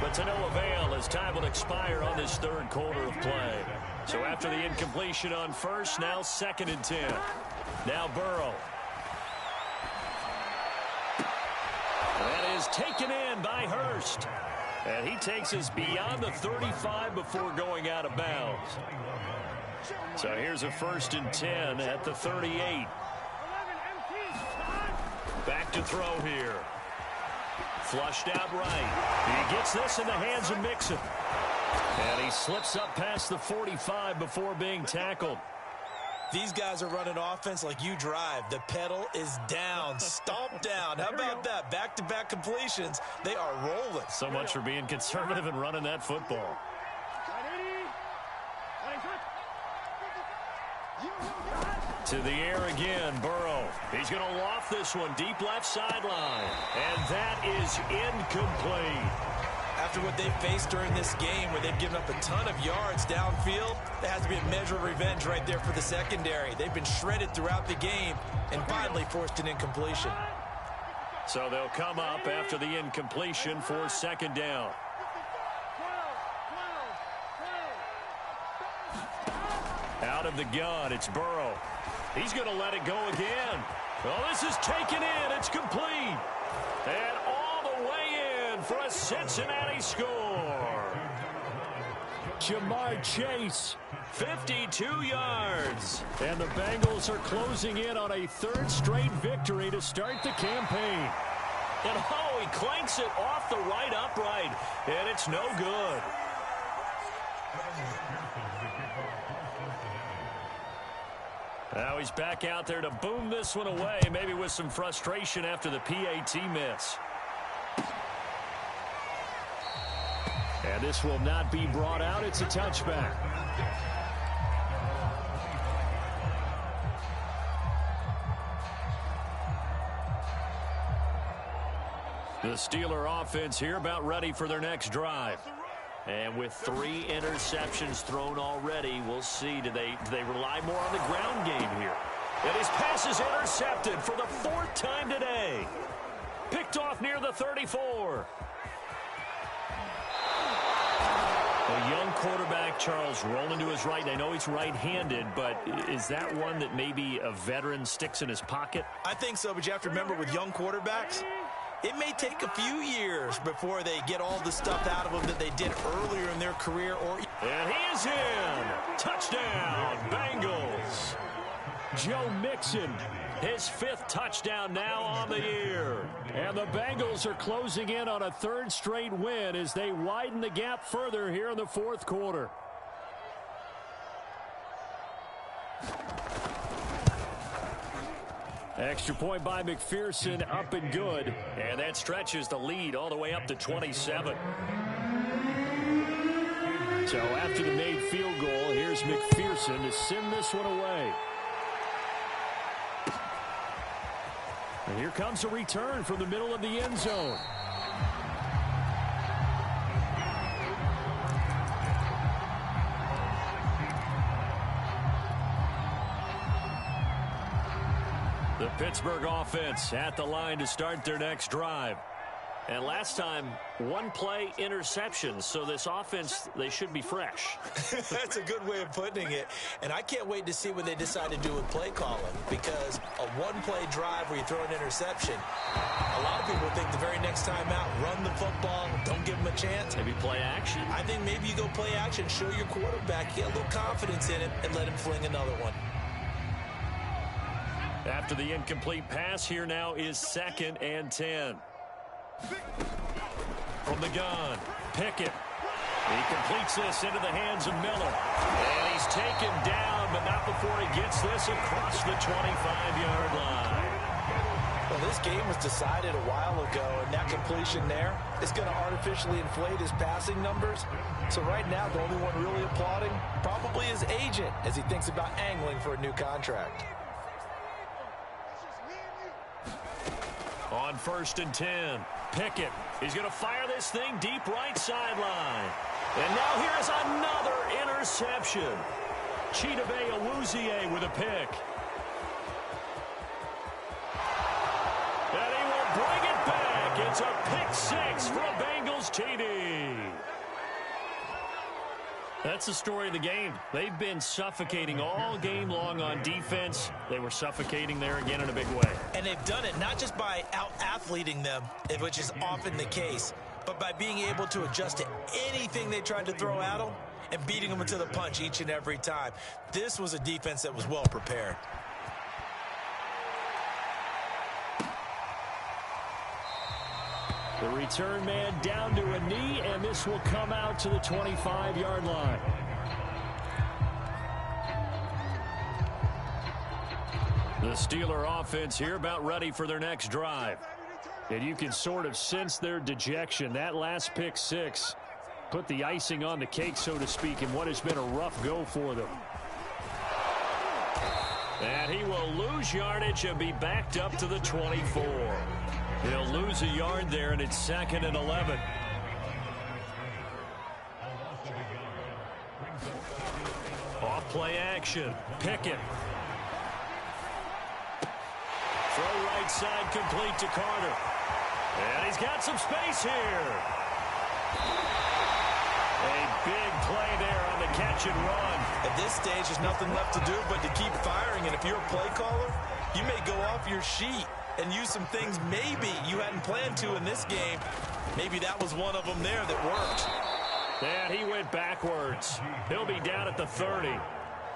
S3: but to no avail as time will expire on this 3rd quarter of play. So after the incompletion on 1st, now 2nd and 10. Now Burrow. That is taken in by Hurst. And he takes us beyond the 35 before going out of bounds. So here's a 1st and 10 at the 38. Back to throw here. Flushed out right. He gets this in the hands of Mixon. And he slips up past the 45 before being tackled.
S2: These guys are running offense like you drive. The pedal is down, stomped down. How about that? Back-to-back completions. They are rolling.
S3: So much for being conservative and running that football. To the air again, Burrow. He's going to loft this one deep left sideline. And that is incomplete.
S2: After what they faced during this game where they've given up a ton of yards downfield, there has to be a measure of revenge right there for the secondary. They've been shredded throughout the game and finally forced an incompletion.
S3: So they'll come up after the incompletion for 2nd down. Out of the gun, it's Burrow. He's going to let it go again. Well, this is taken in. It's complete. And all the way in for a Cincinnati score. Jamar Chase, 52 yards. And the Bengals are closing in on a 3rd straight victory to start the campaign. And oh, he clanks it off the right upright. And it's no good. Now he's back out there to boom this one away, maybe with some frustration after the PAT miss. And this will not be brought out. It's a touchback. The Steeler offense here about ready for their next drive. And with 3 interceptions thrown already, we'll see. Do they rely more on the ground game here? And his pass is intercepted for the 4th time today. Picked off near the 34. A young quarterback, Charles, rolling to his right. And I know he's right-handed, but is that one that maybe a veteran sticks in his pocket?
S2: I think so, but you have to remember with young quarterbacks, it may take a few years before they get all the stuff out of them that they did earlier in their career.
S3: And he is in. Touchdown, Bengals. Joe Mixon, his 5th touchdown now on the year. And the Bengals are closing in on a 3rd straight win as they widen the gap further here in the 4th quarter. Extra point by McPherson, up and good. And that stretches the lead all the way up to 27. So after the made field goal, here's McPherson to send this one away. And here comes a return from the middle of the end zone. The Pittsburgh offense at the line to start their next drive. And last time, 1-play interception. So this offense, they should be fresh.
S2: That's a good way of putting it. And I can't wait to see what they decide to do with play calling. Because a 1-play drive where you throw an interception, a lot of people think the very next time out, run the football, don't give them a chance.
S3: Maybe play action.
S2: I think maybe you go play action, show your quarterback, get a little confidence in him, and let him fling another one.
S3: After the incomplete pass, here now is 2nd and 10. From the gun, Pickett. He completes this into the hands of Miller. And he's taken down, but not before he gets this across the 25-yard line.
S2: Well, this game was decided a while ago, and that completion there is going to artificially inflate his passing numbers. So right now, the only one really applauding probably his agent as he thinks about angling for a new contract.
S3: On 1st and 10, Pickett. He's going to fire this thing deep right sideline. And now here's another interception. Chidobe Awuzie with a pick. And he will bring it back. It's a pick 6 for a Bengals TD. That's the story of the game. They've been suffocating all game long on defense. They were suffocating there again in a big way.
S2: And they've done it not just by out-athleting them, which is often the case, but by being able to adjust to anything they tried to throw at them and beating them into the punch each and every time. This was a defense that was well prepared.
S3: The return man down to a knee, and this will come out to the 25-yard line. The Steeler offense here about ready for their next drive. And you can sort of sense their dejection. That last pick 6 put the icing on the cake, so to speak, in what has been a rough go for them. And he will lose yardage and be backed up to the 24. He'll lose a yard there, and it's 2nd and 11. Off play action. Pickett. Throw right side complete to Carter. And he's got some space here. A big play there on the catch and run.
S2: At this stage, there's nothing left to do but to keep firing. And if you're a play caller, you may go off your sheet and use some things maybe you hadn't planned to in this game. Maybe that was one of them there that worked.
S3: And he went backwards. He'll be down at the 30.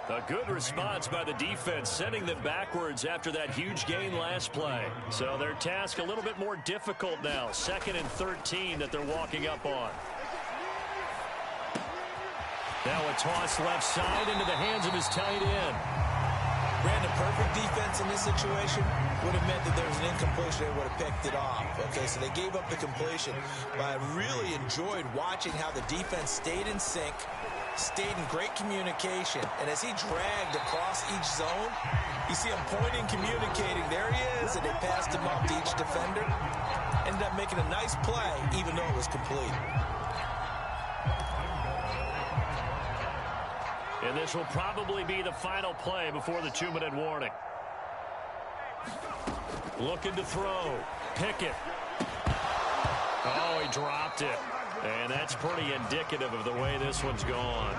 S3: A good response by the defense, sending them backwards after that huge gain last play. So their task a little bit more difficult now. 2nd and 13 that they're walking up on. Now a toss left side into the hands of his tight end.
S2: Brandon perfect defense in this situation would have meant that there was an incompletion. They would have picked it off. Okay, so they gave up the completion. But I really enjoyed watching how the defense stayed in sync, stayed in great communication. And as he dragged across each zone, you see him pointing, communicating. There he is, and they passed him off to each defender. Ended up making a nice play, even though it was complete.
S3: And this will probably be the final play before the 2-minute warning. Looking to throw. Pickett. Oh, he dropped it. And that's pretty indicative of the way this one's gone.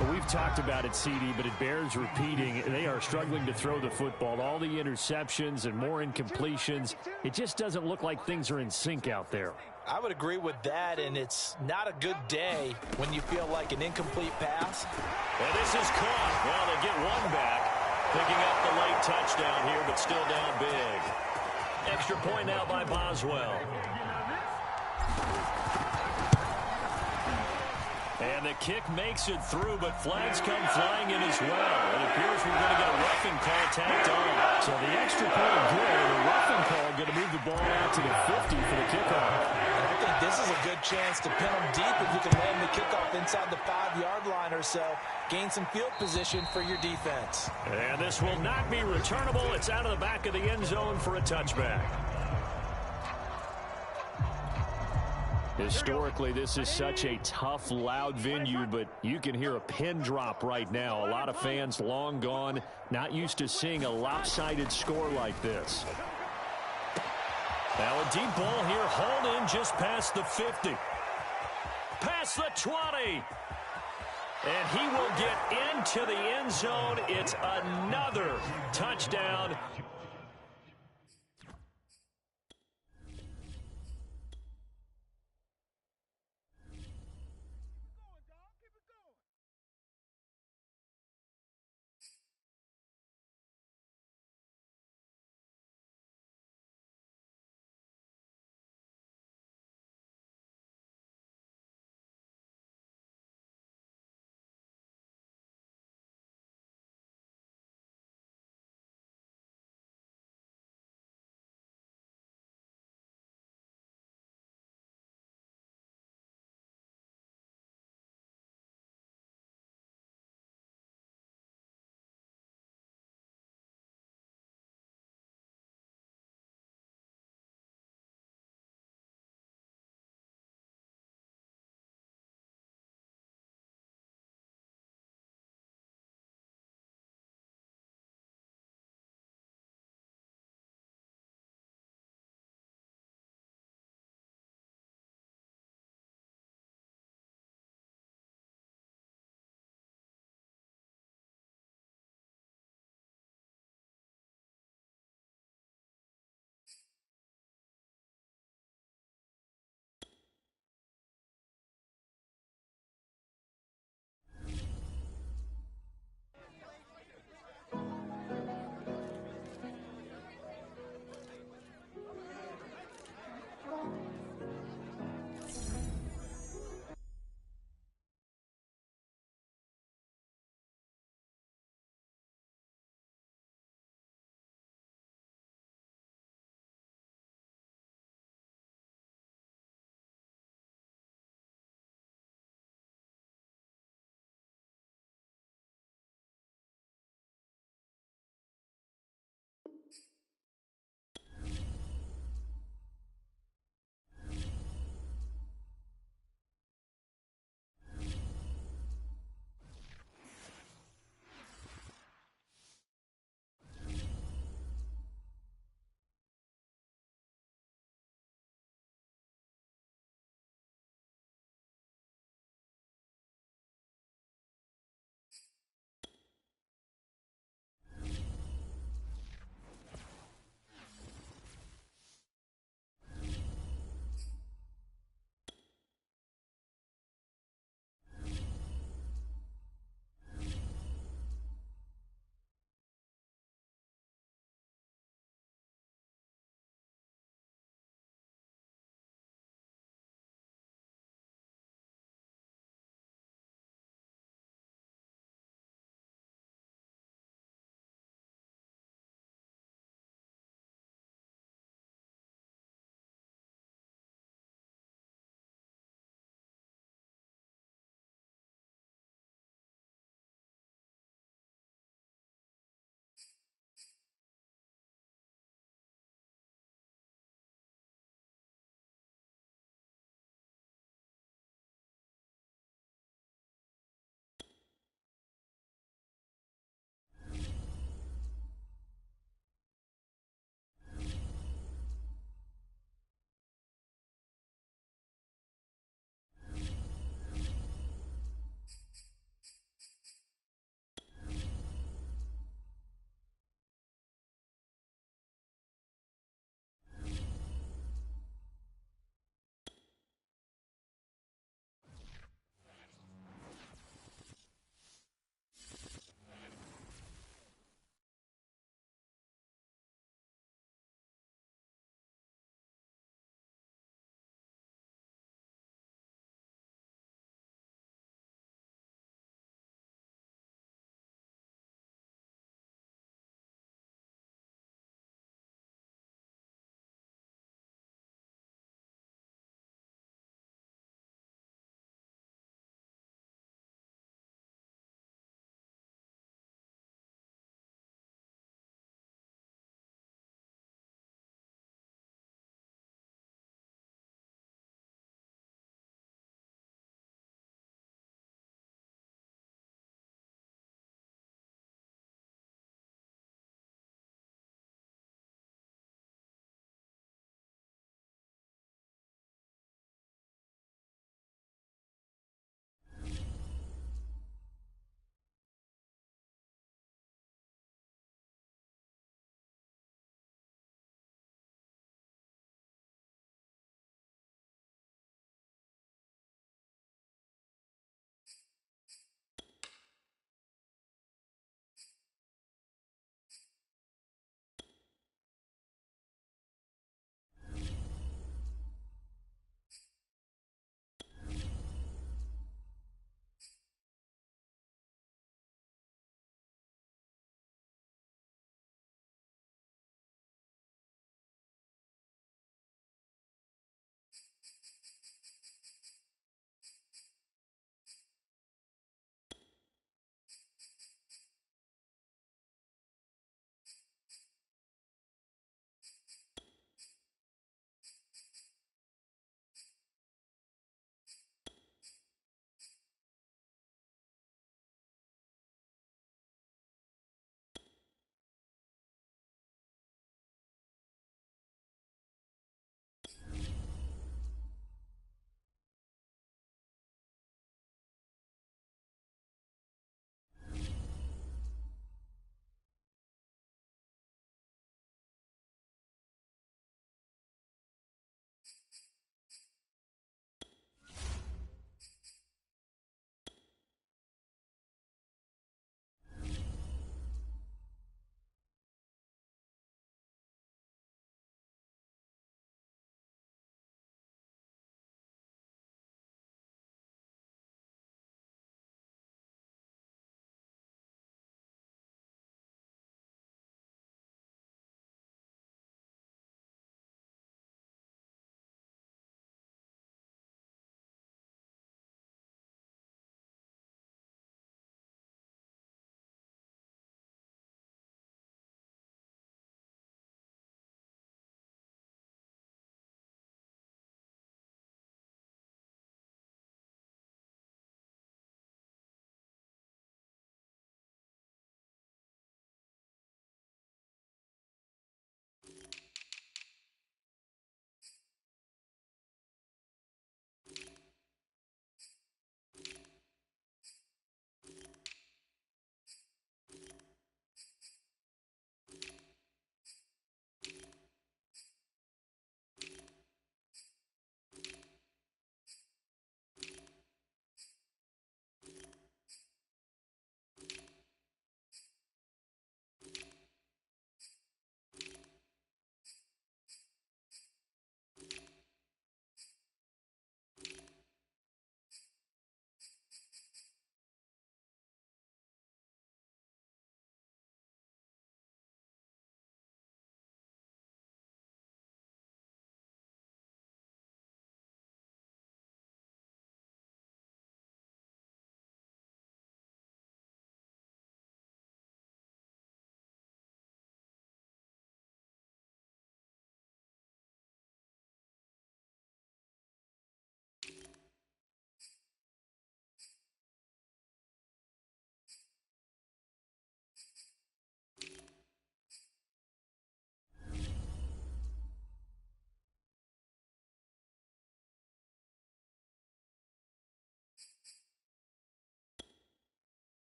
S1: Well, we've talked about it, CD, but it bears repeating. They are struggling to throw the football. All the interceptions and more incompletions. It just doesn't look like things are in sync out there.
S2: I would agree with that, and it's not a good day when you feel like an incomplete pass.
S3: And this is caught. Well, they get one back. Picking up the late touchdown here, but still down big. Extra point now by Boswell. And the kick makes it through, but flags come flying in as well. It appears we're going to get a roughing call tacked on.
S1: So the extra point good, and a roughing call going to move the ball out to the 50 for the kickoff.
S2: And I think this is a good chance to pin them deep if you can land the kickoff inside the 5-yard line or so. Gain some field position for your defense.
S3: And this will not be returnable. It's out of the back of the end zone for a touchback.
S1: Historically, this is such a tough, loud venue, but you can hear a pin drop right now. A lot of fans long gone, not used to seeing a lopsided score like this.
S3: Now a deep ball here, hauled in just past the 50. Past the 20. And he will get into the end zone. It's another touchdown.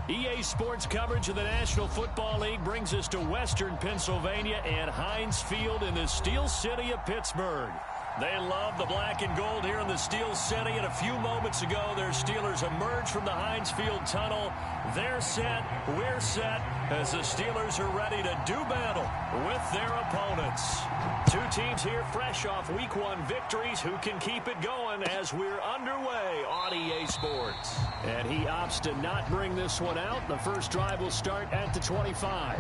S3: EA Sports coverage of the National Football League brings us to Western Pennsylvania and Heinz Field in the Steel City of Pittsburgh. They love the black and gold here in the Steel City, and a few moments ago, their Steelers emerged from the Heinz Field tunnel. They're set, we're set, as the Steelers are ready to do battle with their opponents. Two teams here fresh off Week 1 victories who can keep it going as we're underway on EA Sports. And he opts to not bring this one out. The first drive will start at the 25.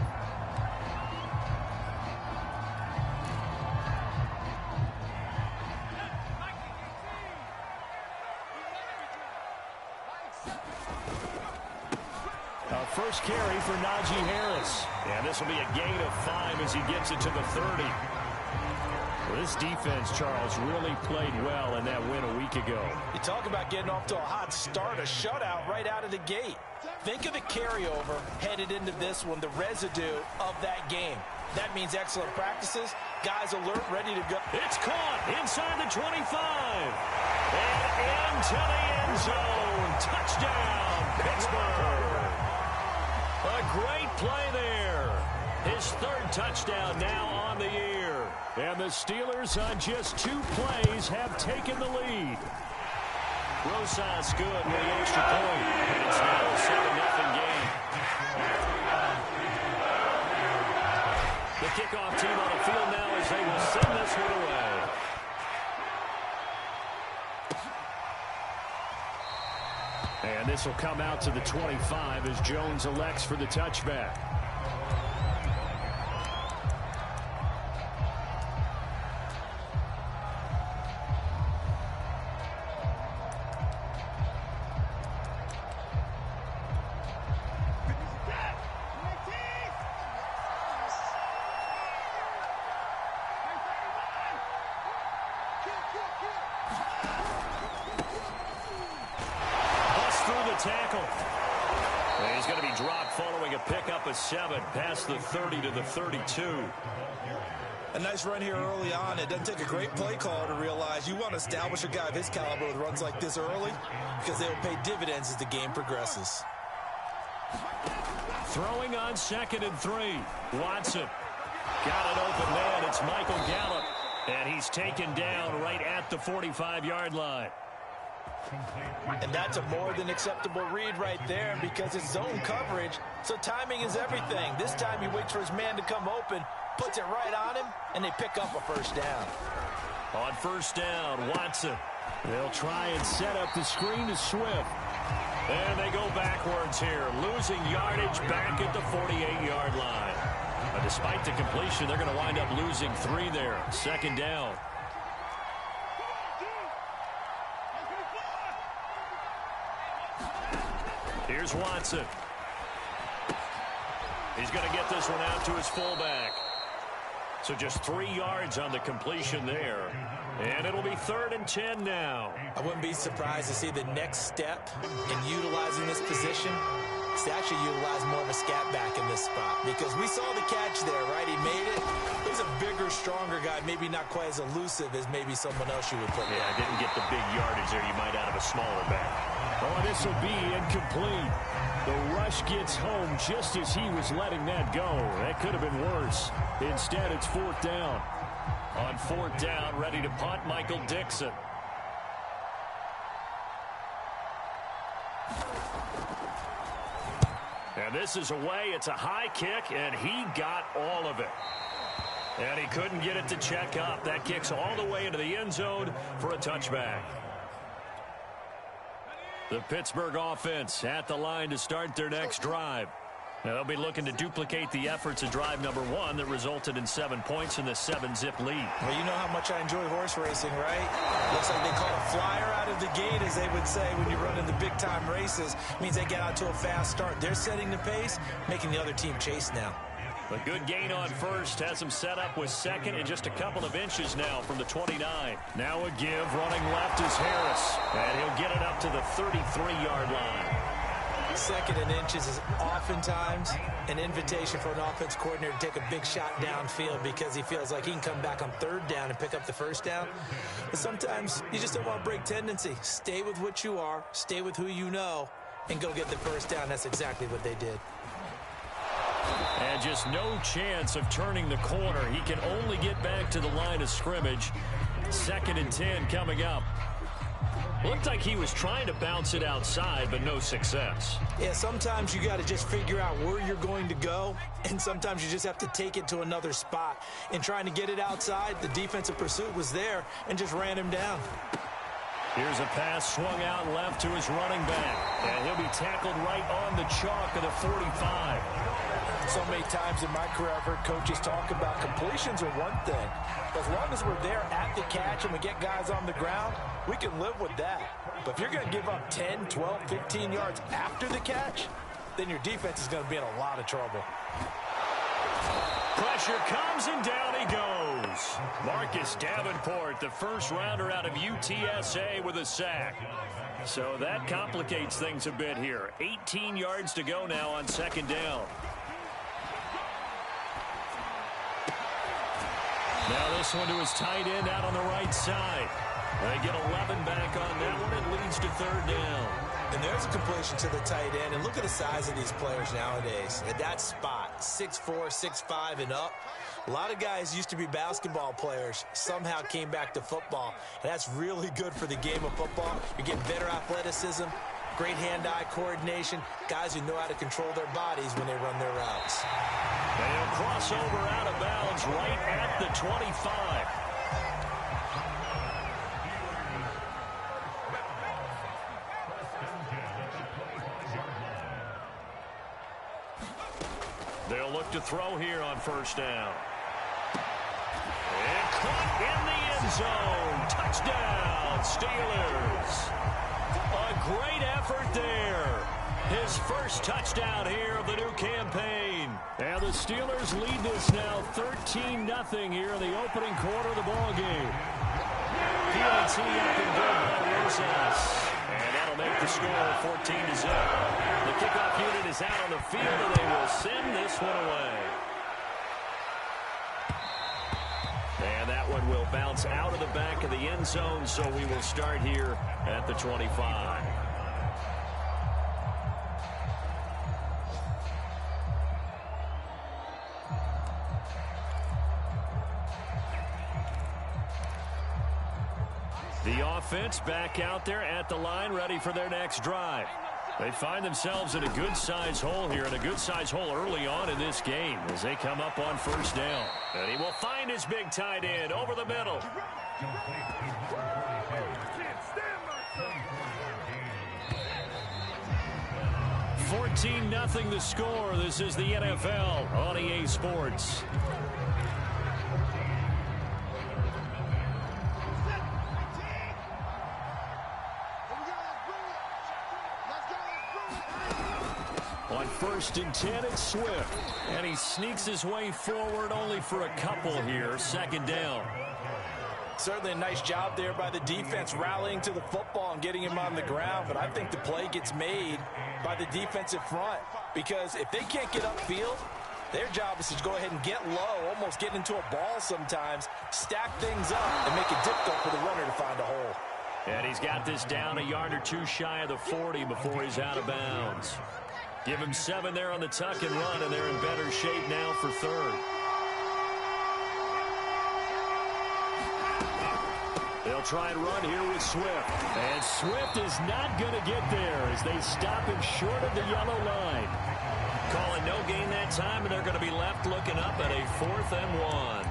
S3: First carry for Najee Harris. And this will be a gain of 5 as he gets it to the 30. Well, this defense, Charles, really played well in that win a week ago.
S2: You talk about getting off to a hot start, a shutout right out of the gate. Think of the carryover headed into this one, the residue of that game. That means excellent practices, guys alert, ready to go.
S3: It's caught inside the 25. And into the end zone. Touchdown, Pittsburgh. A great play there. His third touchdown now on the year. And the Steelers on just 2 plays have taken the lead. Rosas good with the extra point. It's now a 7-0 game. The kickoff team on the field now as they will send this one away. And this will come out to the 25 as Jones elects for the touchback. Tackle. And he's going to be dropped following a pickup of 7 past the 30 to the 32.
S2: A nice run here early on. It doesn't take a great play caller to realize you want to establish a guy of his caliber with runs like this early because they will pay dividends as the game progresses.
S3: Throwing on 2nd and 3. Watson. Got an open man. It's Michael Gallup. And he's taken down right at the 45-yard line.
S2: And that's a more than acceptable read right there because it's zone coverage, so timing is everything. This time he waits for his man to come open, puts it right on him, and they pick up a first down.
S3: On first down, Watson. They'll try and set up the screen to Swift. And they go backwards here, losing yardage back at the 48-yard line. But despite the completion, they're going to wind up losing 3 there. 2nd down. Here's Watson. He's going to get this one out to his fullback. So just 3 yards on the completion there. And it'll be 3rd and 10 now.
S2: I wouldn't be surprised to see the next step in utilizing this position is to actually utilize more of a scat back in this spot. Because we saw the catch there, right? He made it. He's a bigger, stronger guy, maybe not quite as elusive as maybe someone else you would put there.
S3: Yeah, didn't get the big yardage there you might out of a smaller back. Oh, this will be incomplete. The rush gets home just as he was letting that go. That could have been worse. Instead, it's 4th down. On 4th down, ready to punt, Michael Dixon. And this is away. It's a high kick, and he got all of it. And he couldn't get it to check up. That kicks all the way into the end zone for a touchback. The Pittsburgh offense at the line to start their next drive. Now they'll be looking to duplicate the efforts of drive number 1 that resulted in 7 points in the 7-zip lead.
S2: Well, you know how much I enjoy horse racing, right? Looks like they call a flyer out of the gate, as they would say when you run in the big-time races. Means they get out to a fast start. They're setting the pace, making the other team chase now.
S3: A good gain on first has him set up with 2nd and just a couple of inches now from the 29. Now a give, running left is Harris, and he'll get it up to the 33-yard line.
S2: 2nd and inches is oftentimes an invitation for an offense coordinator to take a big shot downfield because he feels like he can come back on 3rd down and pick up the first down. But sometimes you just don't want to break tendency. Stay with what you are. Stay with who you know. and go get the first down. That's exactly what they did.
S3: And just no chance of turning the corner. He can only get back to the line of scrimmage. 2nd and 10 coming up. Looked like he was trying to bounce it outside, but no success.
S2: Yeah, sometimes you got to just figure out where you're going to go, and sometimes you just have to take it to another spot. In trying to get it outside, the defensive pursuit was there and just ran him down.
S3: Here's a pass swung out left to his running back, and he'll be tackled right on the chalk of the 45.
S2: So many times in my career, I've heard coaches talk about completions are one thing. As long as we're there at the catch and we get guys on the ground, we can live with that. But if you're going to give up 10, 12, 15 yards after the catch, then your defense is going to be in a lot of trouble.
S3: Pressure comes, and down he goes. Marcus Davenport, the first rounder out of UTSA, with a sack. So that complicates things a bit here. 18 yards to go now on 2nd down. Now this one to his tight end out on the right side. They get 11 back on that one. It leads to 3rd down.
S2: And there's a completion to the tight end. And look at the size of these players nowadays. At that spot, 6'4", 6'5", and up. A lot of guys used to be basketball players, somehow came back to football. And that's really good for the game of football. You get better athleticism, great hand-eye coordination, guys who know how to control their bodies when they run their routes.
S3: They'll cross over out of bounds right at the 25. They'll look to throw here on 1st down. And caught in the end zone. Touchdown, Steelers. A great effort there. His first touchdown here of the new campaign. And the Steelers lead this now 13-0 here in the opening quarter of the ball game. PAT up and good by Rosas. And that'll make the score 14-0. The kickoff unit is out on the field, and they will send this one away. And that one will bounce out of the back of the end zone, so we will start here at the 25. The offense back out there at the line, ready for their next drive. They find themselves in a good-sized hole here, and a good-sized hole early on in this game as they come up on 1st down. And he will find his big tight end over the middle. 14-0 the score. This is the NFL on EA Sports. On 1st and 10, it's Swift. And he sneaks his way forward only for a couple here. 2nd down.
S2: Certainly a nice job there by the defense rallying to the football and getting him on the ground. But I think the play gets made by the defensive front. Because if they can't get upfield, their job is to go ahead and get low, almost get into a ball sometimes, stack things up, and make it difficult for the runner to find a hole.
S3: And he's got this down a yard or two shy of the 40 before he's out of bounds. Give him 7 there on the tuck and run, and they're in better shape now for 3rd. They'll try and run here with Swift. And Swift is not going to get there as they stop him short of the yellow line. Calling no gain that time, and they're going to be left looking up at a 4th and 1.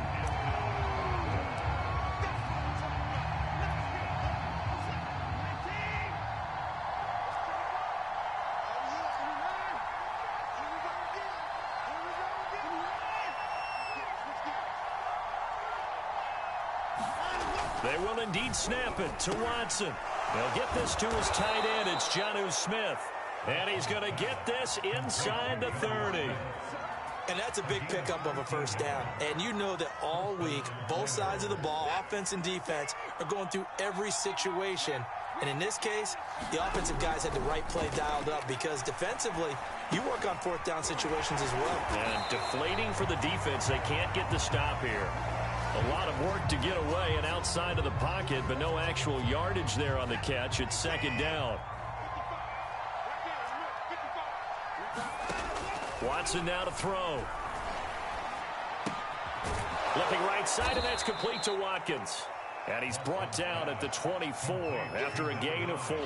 S3: They will indeed snap it to Watson. They'll get this to his tight end. It's Jonnu Smith. And he's going to get this inside the 30.
S2: And that's a big pickup of a 1st down. And you know that all week, both sides of the ball, offense and defense, are going through every situation. And in this case, the offensive guys had the right play dialed up because defensively, you work on 4th down situations as well.
S3: And deflating for the defense. They can't get the stop here. A lot of work to get away and outside of the pocket, but no actual yardage there on the catch. It's 2nd down. Watson now to throw. Looking right side, and that's complete to Watkins. And he's brought down at the 24 after a gain of 4.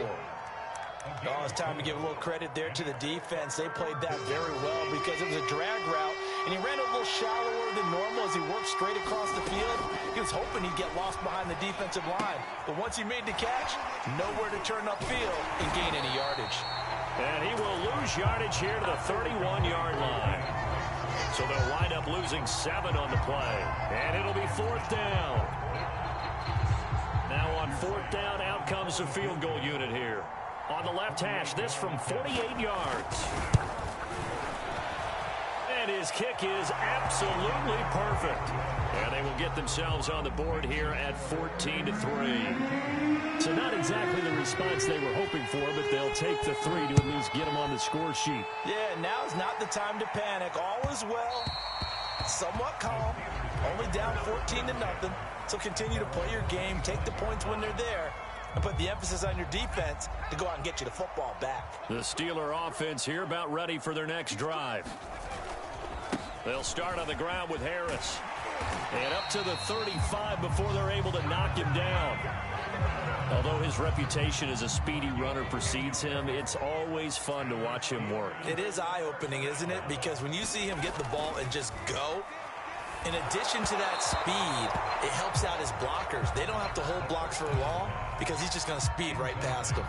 S2: Oh, it's time to give a little credit there to the defense. They played that very well because it was a drag route, and he ran a little shallower than normal as he worked straight across the field. He was hoping he'd get lost behind the defensive line, but once he made the catch, nowhere to turn upfield and gain any yardage.
S3: And he will lose yardage here to the 31-yard line. So they'll wind up losing 7 on the play, and it'll be 4th down. Now on 4th down, out comes the field goal unit here. On the left hash, this from 48 yards. And his kick is absolutely perfect. And they will get themselves on the board here at 14-3. So not exactly the response they were hoping for, but they'll take the 3 to at least get them on the score sheet.
S2: Yeah, now's not the time to panic. All is well. Somewhat calm. Only down 14-0. So continue to play your game, take the points when they're there, and put the emphasis on your defense to go out and get you the football back.
S3: The Steeler offense here about ready for their next drive. They'll start on the ground with Harris. And up to the 35 before they're able to knock him down. Although his reputation as a speedy runner precedes him, it's always fun to watch him work.
S2: It is eye-opening, isn't it? Because when you see him get the ball and just go, in addition to that speed, it helps out his blockers. They don't have to hold blocks for long because he's just going to speed right past them.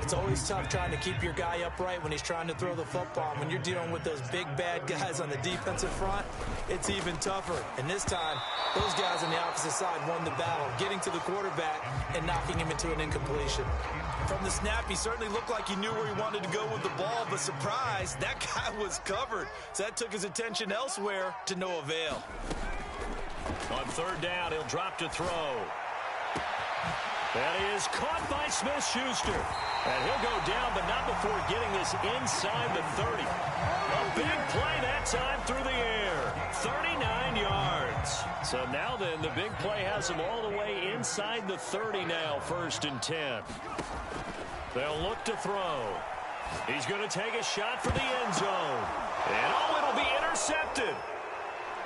S2: It's always tough trying to keep your guy upright when he's trying to throw the football. When you're dealing with those big, bad guys on the defensive front, it's even tougher. And this time, those guys on the opposite side won the battle, getting to the quarterback and knocking him into an incompletion. From the snap, he certainly looked like he knew where he wanted to go with the ball, but surprise, that guy was covered. So that took his attention elsewhere to no avail.
S3: On 3rd down, he'll drop to throw. That is caught by Smith-Schuster. And he'll go down, but not before getting this inside the 30. A big play that time through the air. 39 yards. So now then, the big play has him all the way inside the 30 now, 1st and 10. They'll look to throw. He's going to take a shot for the end zone. And oh, it'll be intercepted.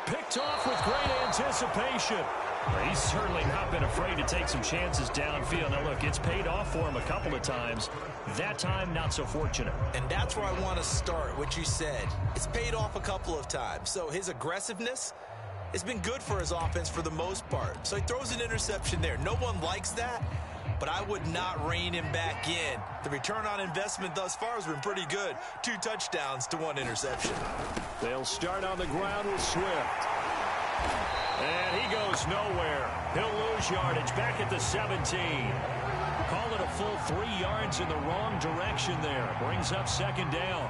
S3: Picked off with great anticipation. He's certainly not been afraid to take some chances downfield. Now, look, it's paid off for him a couple of times. That time, not so fortunate.
S2: And that's where I want to start, what you said. It's paid off a couple of times. So his aggressiveness has been good for his offense for the most part. So he throws an interception there. No one likes that, but I would not rein him back in. The return on investment thus far has been pretty good. 2 touchdowns to 1 interception.
S3: They'll start on the ground with Swift. And he goes nowhere. He'll lose yardage back at the 17. Call it a full 3 yards in the wrong direction there. Brings up 2nd down.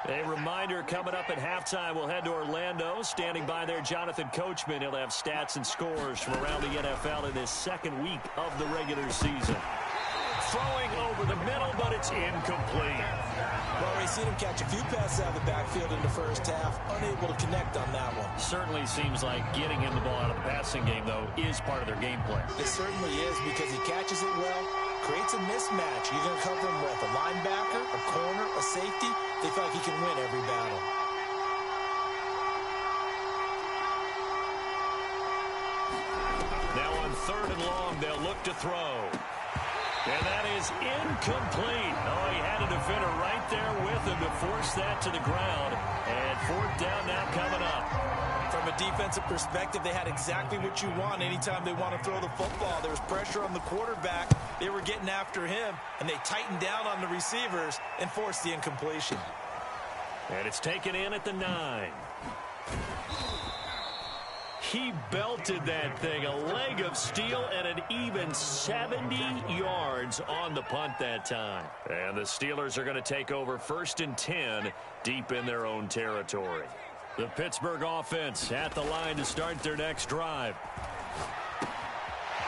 S3: A reminder coming up at halftime, we'll head to Orlando. Standing by there, Jonathan Coachman. He'll have stats and scores from around the NFL in this 2nd week of the regular season. Throwing over the middle, but it's incomplete.
S2: Well, we've seen him catch a few passes out of the backfield in the first half, unable to connect on that one.
S3: Certainly seems like getting him the ball out of the passing game, though, is part of their game plan.
S2: It certainly is because he catches it well, creates a mismatch. You're going to cover him with a linebacker, a corner, a safety. They feel like he can win every battle.
S3: Now on 3rd and long, they'll look to throw. And that is incomplete. Oh, he had a defender right there with him to force that to the ground. And 4th down now coming up.
S2: From a defensive perspective, they had exactly what you want anytime they want to throw the football. There was pressure on the quarterback. They were getting after him, and they tightened down on the receivers and forced the incompletion.
S3: And it's taken in at the 9. He belted that thing, a leg of steel, and an even 70 yards on the punt that time. And the Steelers are going to take over 1st and 10 deep in their own territory. The Pittsburgh offense at the line to start their next drive.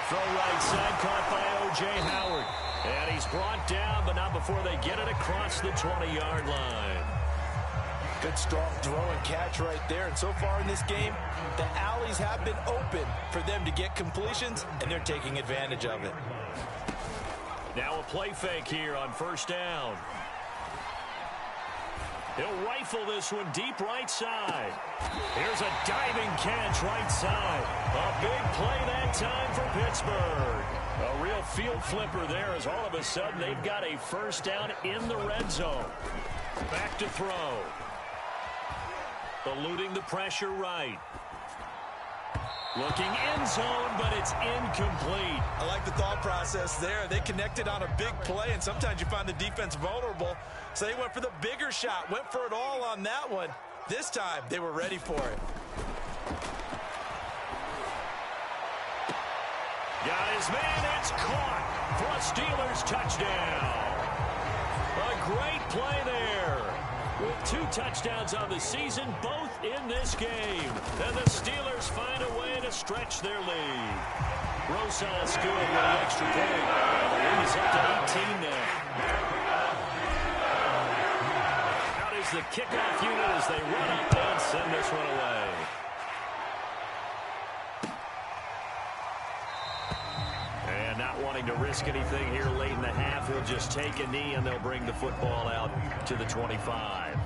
S3: Throw right side, caught by O.J. Howard. And he's brought down, but not before they get it across the 20-yard line.
S2: Good, strong throw and catch right there. And so far in this game, the alleys have been open for them to get completions, and they're taking advantage of it.
S3: Now a play fake here on first down. He'll rifle this one deep right side. Here's a diving catch right side. A big play that time for Pittsburgh. A real field flipper there as all of a sudden they've got a first down in the red zone. Back to throw. Eluding the pressure right. Looking end zone, but it's incomplete.
S2: I like the thought process there. They connected on a big play, and sometimes you find the defense vulnerable. So they went for the bigger shot, went for it all on that one. This time, they were ready for it.
S3: Got his man, it's caught for a Steelers touchdown. A great play there. With 2 touchdowns on the season, both in this game. And the Steelers find a way to stretch their lead. Rosas good with an extra point. The lead is up to 18 now. Out is the kickoff unit as they run up and send this one away. And not wanting to risk anything here late in the half, he'll just take a knee and they'll bring the football out to the 25.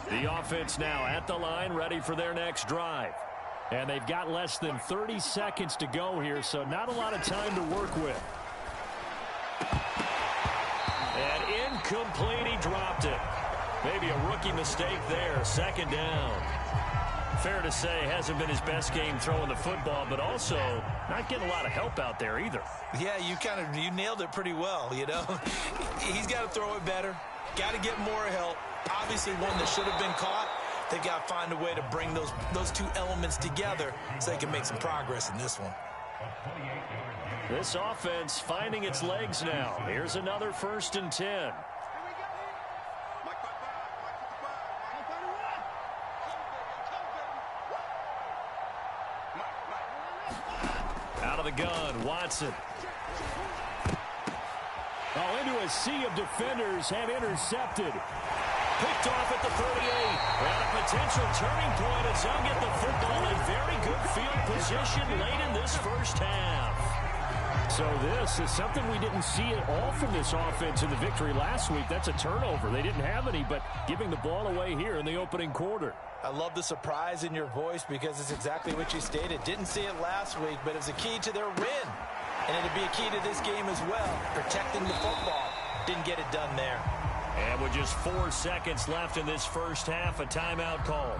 S3: The offense now at the line, ready for their next drive. And they've got less than 30 seconds to go here, so not a lot of time to work with. And incomplete, he dropped it. Maybe a rookie mistake there, second down. Fair to say, hasn't been his best game throwing the football, but also not getting a lot of help out there either.
S2: Yeah, you nailed it pretty well, you know. He's got to throw it better, got to get more help. Obviously one that should have been caught. They've got to find a way to bring those 2 elements together so they can make some progress in this one.
S3: This offense finding its legs now. Here's another 1st and 10. Out of the gun, Watson. Oh, into a sea of defenders and intercepted. Picked off at the 38. And a potential turning point as they'll get the football in very good field position late in this first half. So this is something we didn't see at all from this offense in the victory last week. That's a turnover. They didn't have any, but giving the ball away here in the opening quarter.
S2: I love the surprise in your voice because it's exactly what you stated. Didn't see it last week, but it was a key to their win. And it'll be a key to this game as well, protecting the football. Didn't get it done there.
S3: And with just 4 seconds left in this first half, a timeout call.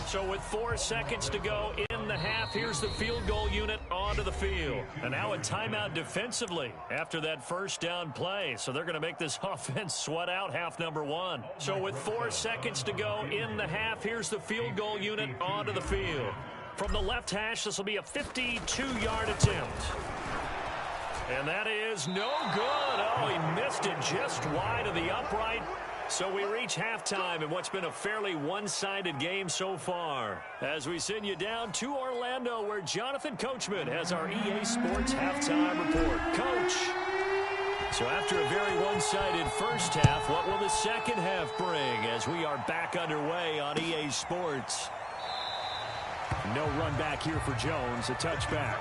S3: So with 4 seconds to go in the half, here's the field goal unit onto the field. And now a timeout defensively after that first down play. So they're going to make this offense sweat out half number 1. So with 4 seconds to go in the half, here's the field goal unit onto the field. From the left hash, this will be a 52-yard attempt. And that is no good. Oh, he missed it just wide of the upright. So we reach halftime in what's been a fairly one-sided game so far. As we send you down to Orlando, where Jonathan Coachman has our EA Sports halftime report. Coach. So after a very one-sided first half, what will the second half bring as we are back underway on EA Sports? No run back here for Jones, a touchback.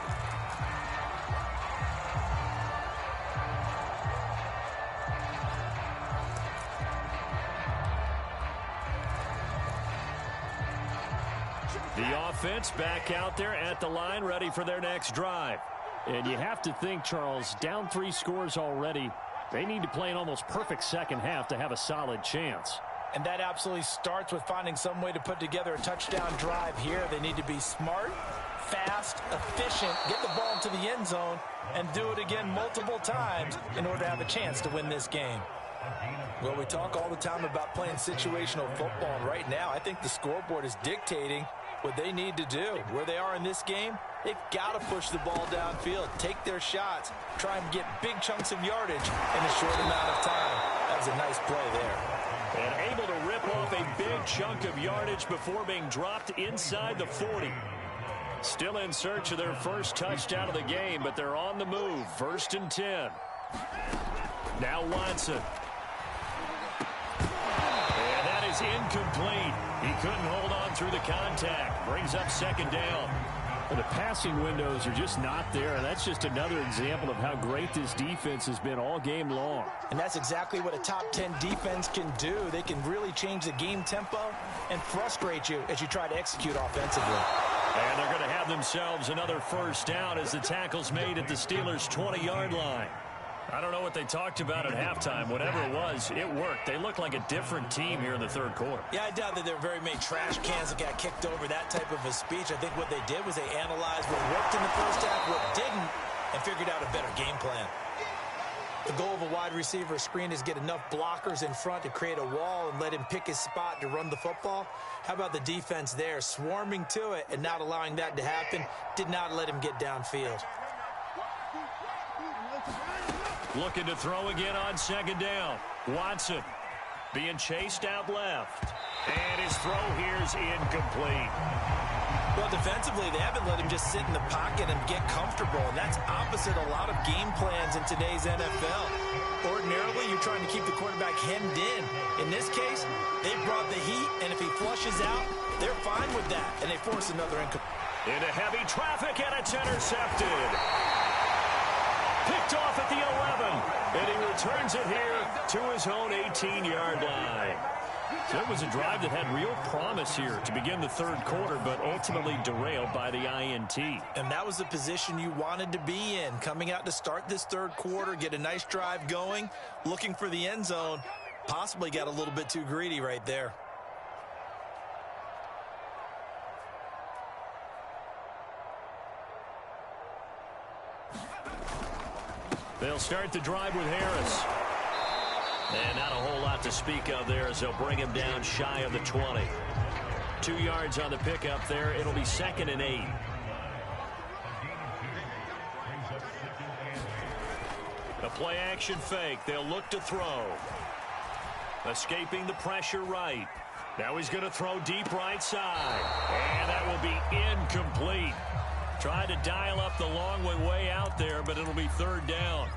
S3: The offense back out there at the line, ready for their next drive. And you have to think, Charles, down 3 scores already. They need to play an almost perfect second half to have a solid chance.
S2: And that absolutely starts with finding some way to put together a touchdown drive here. They need to be smart, fast, efficient, get the ball into the end zone, and do it again multiple times in order to have a chance to win this game. Well, we talk all the time about playing situational football, and right now I think the scoreboard is dictating what they need to do. Where they are in this game, they've got to push the ball downfield, take their shots, try and get big chunks of yardage in a short amount of time. That was a nice play there.
S3: And able to rip off a big chunk of yardage before being dropped inside the 40. Still in search of their first touchdown of the game, but they're on the move. 1st and 10. Now Watson. And that is incomplete. He couldn't hold on through the contact. Brings up 2nd down. Well, the passing windows are just not there, and that's just another example of how great this defense has been all game long.
S2: And that's exactly what a top 10 defense can do. They can really change the game tempo and frustrate you as you try to execute offensively.
S3: And they're going to have themselves another 1st down as the tackle's made at the Steelers' 20-yard line. I don't know what they talked about at halftime. Whatever it was, it worked. They look like a different team here in the 3rd quarter.
S2: Yeah, I doubt that there were very many trash cans that got kicked over that type of a speech. I think what they did was they analyzed what worked in the 1st half, what didn't, and figured out a better game plan. The goal of a wide receiver screen is get enough blockers in front to create a wall and let him pick his spot to run the football. How about the defense there, swarming to it and not allowing that to happen? Did not let him get downfield.
S3: Looking to throw again on 2nd down. Watson being chased out left. And his throw here is incomplete.
S2: Well, defensively, they haven't let him just sit in the pocket and get comfortable, and that's opposite a lot of game plans in today's NFL. Ordinarily, you're trying to keep the quarterback hemmed in. In this case, they brought the heat, and if he flushes out, they're fine with that, and they force another incomplete.
S3: Into heavy traffic, and it's intercepted. Picked off at the 11, and he returns it here to his own 18-yard line. So it was a drive that had real promise here to begin the 3rd quarter, but ultimately derailed by the INT.
S2: And that was the position you wanted to be in, coming out to start this 3rd quarter, get a nice drive going, looking for the end zone. Possibly got a little bit too greedy right there.
S3: They'll start the drive with Harris. And not a whole lot to speak of there as they'll bring him down shy of the 20. 2 yards on the pickup there. It'll be 2nd and 8. A play-action fake. They'll look to throw. Escaping the pressure right. Now he's going to throw deep right side. And that will be incomplete. Tried to dial up the long way out there, but it'll be 3rd down.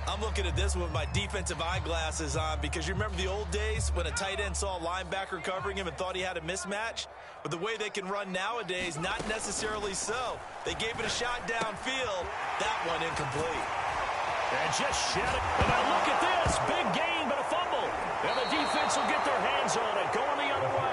S2: I'm looking at this with my defensive eyeglasses on because you remember the old days when a tight end saw a linebacker covering him and thought he had a mismatch? But the way they can run nowadays, not necessarily so. They gave it a shot downfield. That one incomplete.
S3: And just shed it. And now look at this. Big gain, but a fumble. And the defense will get their hands on it, going the other way.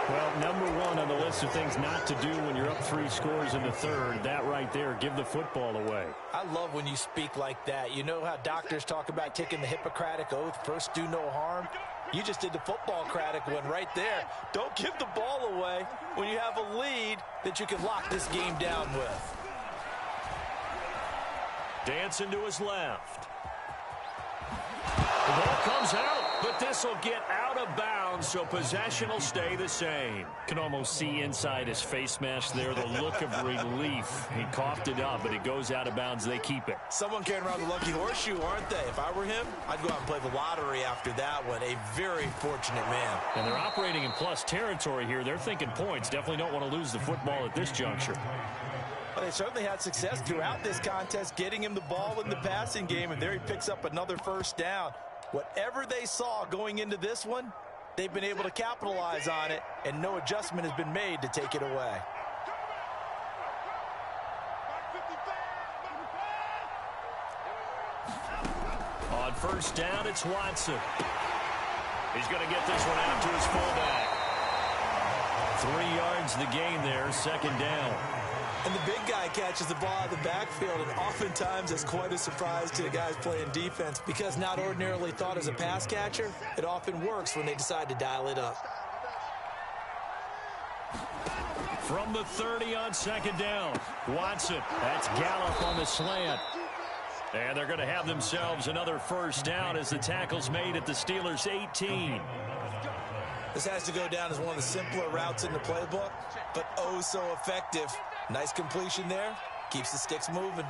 S3: Well, number 1 on the list of things not to do when you're up 3 scores in the 3rd. That right there, give the football away.
S2: I love when you speak like that. You know how doctors talk about taking the Hippocratic Oath, first do no harm? You just did the football-cratic one right there. Don't give the ball away when you have a lead that you can lock this game down with.
S3: Dancing to his left. The ball comes out, but this will get out of bounds, so possession will stay the same. Can almost see inside his face mask there the look of relief. He coughed it up, but it goes out of bounds. They keep it.
S2: Someone carrying around the lucky horseshoe, aren't they? If I were him, I'd go out and play the lottery after that one. A very fortunate man.
S3: And they're operating in plus territory here. They're thinking points. Definitely don't want to lose the football at this juncture.
S2: Well, they certainly had success throughout this contest, getting him the ball in the passing game, and there he picks up another 1st down. Whatever they saw going into this one, they've been able to capitalize on it, and no adjustment has been made to take it away.
S3: On 1st down, it's Watson. He's going to get this one out to his fullback. 3 yards the gain there, 2nd down.
S2: And the big guy catches the ball out of the backfield, and oftentimes it's quite a surprise to the guys playing defense because not ordinarily thought as a pass catcher, it often works when they decide to dial it up.
S3: From the 30 on 2nd down, Watson. That's Gallup on the slant. And they're going to have themselves another 1st down as the tackle's made at the Steelers' 18.
S2: This has to go down as one of the simpler routes in the playbook, but oh so effective. Nice completion there. Keeps the sticks moving.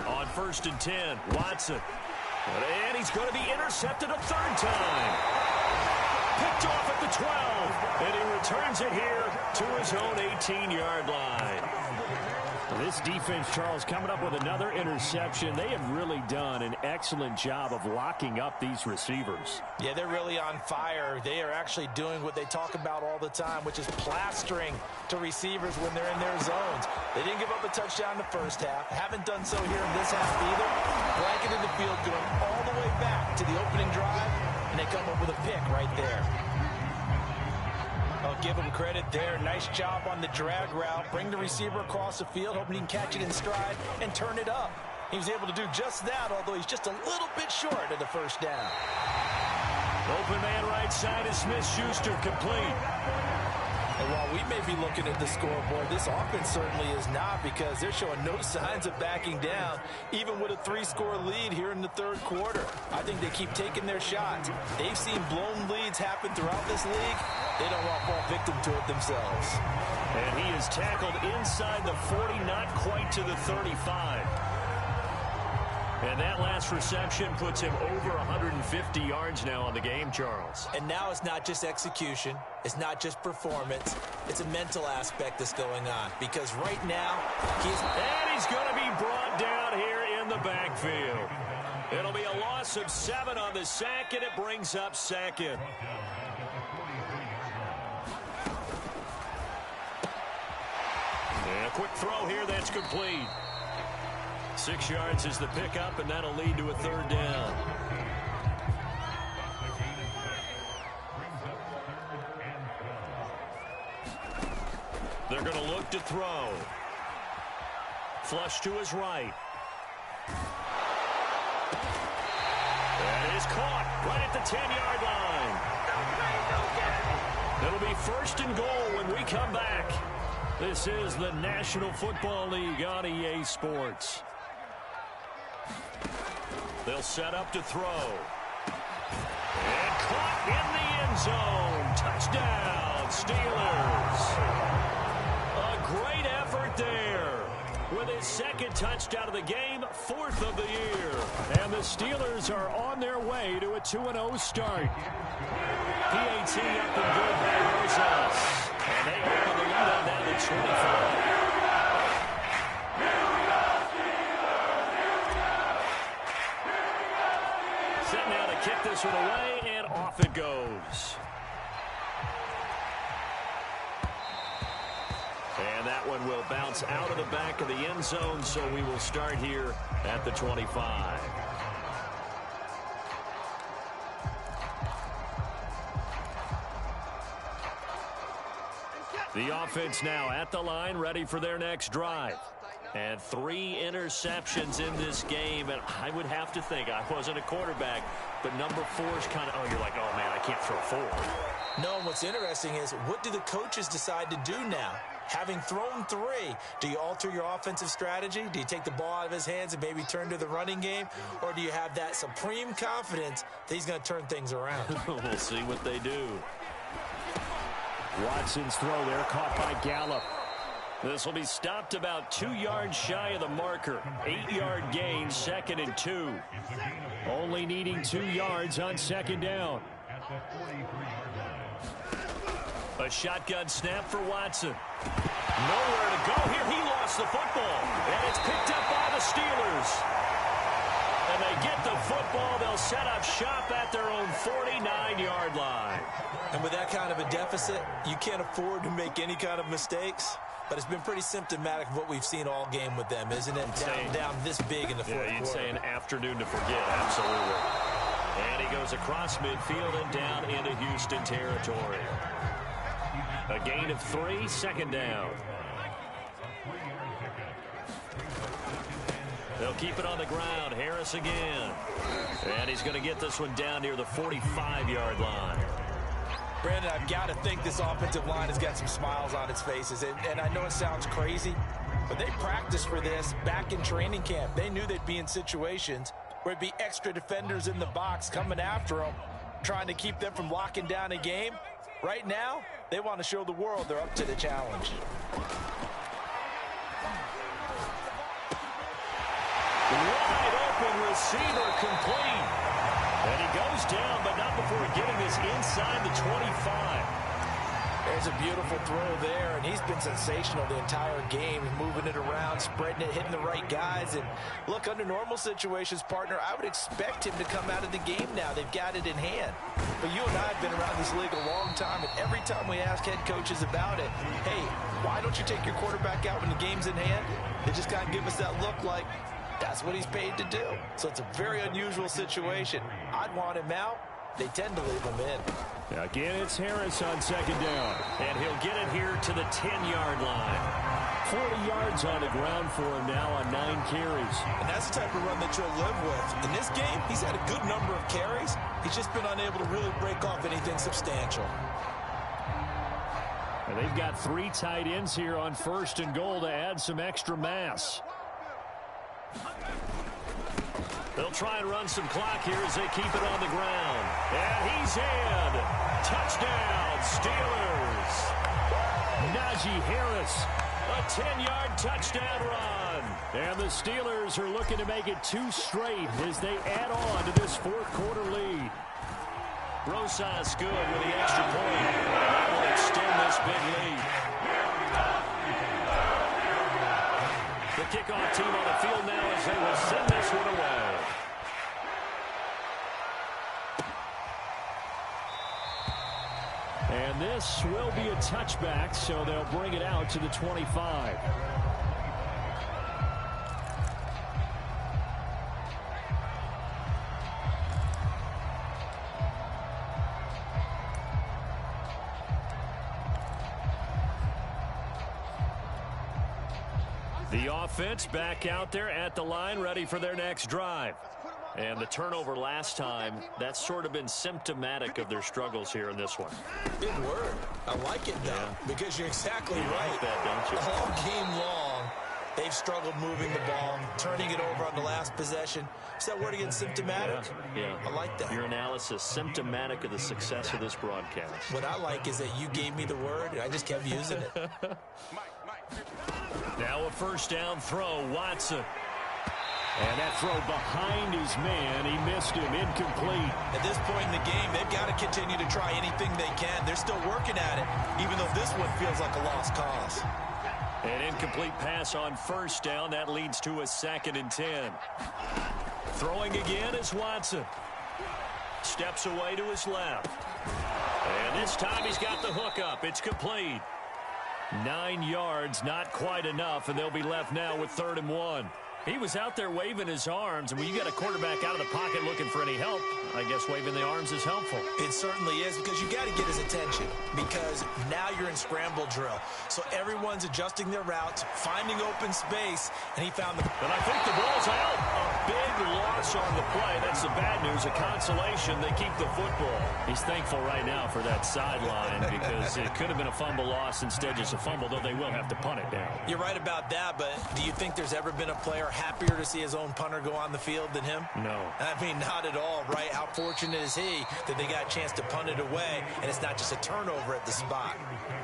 S3: On 1st and 10, Watson. And he's going to be intercepted a 3rd time. Picked off at the 12. And he returns it here to his own 18-yard line. This defense, Charles, coming up with another interception. They have really done an excellent job of locking up these receivers.
S2: Yeah, they're really on fire. They are actually doing what they talk about all the time, which is plastering to receivers when they're in their zones. They didn't give up a touchdown in the first half. Haven't done so here in this half either. Blanket in the field going all the way back to the opening drive, and they come up with a pick right there. I'll give him credit there. Nice job on the drag route. Bring the receiver across the field, hoping he can catch it in stride and turn it up. He was able to do just that, although he's just a little bit short of the first down.
S3: Open man right side is Smith-Schuster, complete.
S2: And while we may be looking at the scoreboard, this offense certainly is not, because they're showing no signs of backing down, even with a 3-score lead here in the third quarter. I think they keep taking their shots. They've seen blown leads happen throughout this league. They don't want to fall victim to it themselves.
S3: And he is tackled inside the 40, not quite to the 35. And that last reception puts him over 150 yards now on the game, Charles.
S2: And now it's not just execution. It's not just performance. It's a mental aspect that's going on. Because right now,
S3: he's going to be brought down here in the backfield. It'll be a loss of 7 on the sack, and it brings up second. And a quick throw here that's complete. 6 yards is the pickup, and that'll lead to a third down. They're going to look to throw. Flush to his right. That is caught right at the 10-yard line. It'll be 1st and goal when we come back. This is the National Football League on EA Sports. They'll set up to throw. And caught in the end zone. Touchdown, Steelers. A great effort there. With his 2nd touchdown of the game, 4th of the year. And the Steelers are on their way to a 2-0 start. PAT up and good by Rosas. And they open the lead on down to 25. Set now to kick this one away, and off it goes. And that one will bounce out of the back of the end zone, so we will start here at the 25. The offense now at the line, ready for their next drive. And 3 interceptions in this game, and I would have to think, I wasn't a quarterback, but number 4 is kind of, you're like, oh, man, I can't throw 4.
S2: No, and what's interesting is, what do the coaches decide to do now? Having thrown 3, do you alter your offensive strategy? Do you take the ball out of his hands and maybe turn to the running game? Or do you have that supreme confidence that he's going to turn things around?
S3: We'll see what they do. Watson's throw there, caught by Gallup. This will be stopped about 2 yards shy of the marker. 8-yard gain, 2nd and 2. Only needing 2 yards on 2nd down. A shotgun snap for Watson. Nowhere to go here. He lost the football. And it's picked up by the Steelers. And they get the football. They'll set up shop at their own 49-yard line.
S2: And with that kind of a deficit, you can't afford to make any kind of mistakes. But it's been pretty symptomatic of what we've seen all game with them, isn't it? Down this big in the fourth quarter.
S3: You'd say an afternoon to forget, absolutely. And he goes across midfield and down into Houston territory. A gain of 3, 2nd down. They'll keep it on the ground. Harris again. And he's going to get this one down near the 45-yard line.
S2: Brandon, I've got to think this offensive line has got some smiles on its faces. And I know it sounds crazy, but they practiced for this back in training camp. They knew they'd be in situations where it'd be extra defenders in the box coming after them, trying to keep them from locking down a game. Right now, they want to show the world they're up to the challenge.
S3: Wide open receiver complete. And he goes down, but not before getting this inside the 25.
S2: There's a beautiful throw there, and he's been sensational the entire game, moving it around, spreading it, hitting the right guys. And look, under normal situations, partner, I would expect him to come out of the game now. They've got it in hand. But you and I have been around this league a long time, and every time we ask head coaches about it, hey, why don't you take your quarterback out when the game's in hand? They just got to give us that look like that's what he's paid to do. So it's a very unusual situation. I'd want him out. They tend to leave him in.
S3: Again, it's Harris on second down. And he'll get it here to the 10-yard line. 40 yards on the ground for him now on 9 carries.
S2: And that's the type of run that you'll live with. In this game, he's had a good number of carries. He's just been unable to really break off anything substantial.
S3: And they've got 3 tight ends here on 1st and goal to add some extra mass. They'll try and run some clock here as they keep it on the ground. And he's in. Touchdown, Steelers. Najee Harris, a 10-yard touchdown run. And the Steelers are looking to make it 2 straight as they add on to this 4th quarter lead. Rosas good with the extra point. That will extend this big lead. The kickoff team on the field now as they will send this one away. And this will be a touchback, so they'll bring it out to the 25. The offense back out there at the line, ready for their next drive. And the turnover last time, that's sort of been symptomatic of their struggles here in this one.
S2: Big word. I like it, though, because you're exactly right.
S3: Like that, don't you?
S2: All game long, they've struggled moving the ball, turning it over on the last possession. Is that word again, symptomatic?
S3: Yeah.
S2: I like that.
S3: Your analysis, symptomatic of the success of this broadcast.
S2: What I like is that you gave me the word, and I just kept using it.
S3: Now a 1st down throw, Watson. And that throw behind his man, he missed him, incomplete.
S2: At this point in the game, they've got to continue to try anything they can. They're still working at it, even though this one feels like a lost cause.
S3: An incomplete pass on 1st down. That leads to a 2nd and 10. Throwing again is Watson. Steps away to his left. And this time he's got the hook up. It's complete. 9 yards, not quite enough, and they'll be left now with 3rd and 1. He was out there waving his arms, and when you got a quarterback out of the pocket looking for any help, I guess waving the arms is helpful.
S2: It certainly is, because you got to get his attention, because now you're in scramble drill. So everyone's adjusting their routes, finding open space, and he found the...
S3: But I think the ball's out. A big loss on the play. That's the bad news. A consolation, they keep the football. He's thankful right now for that sideline because it could have been a fumble loss, instead just a fumble, though they will have to punt it down.
S2: You're right about that, but do you think there's ever been a player happier to see his own punter go on the field than him?
S3: No.
S2: I mean, not at all, right? How fortunate is he that they got a chance to punt it away, and it's not just a turnover at the spot.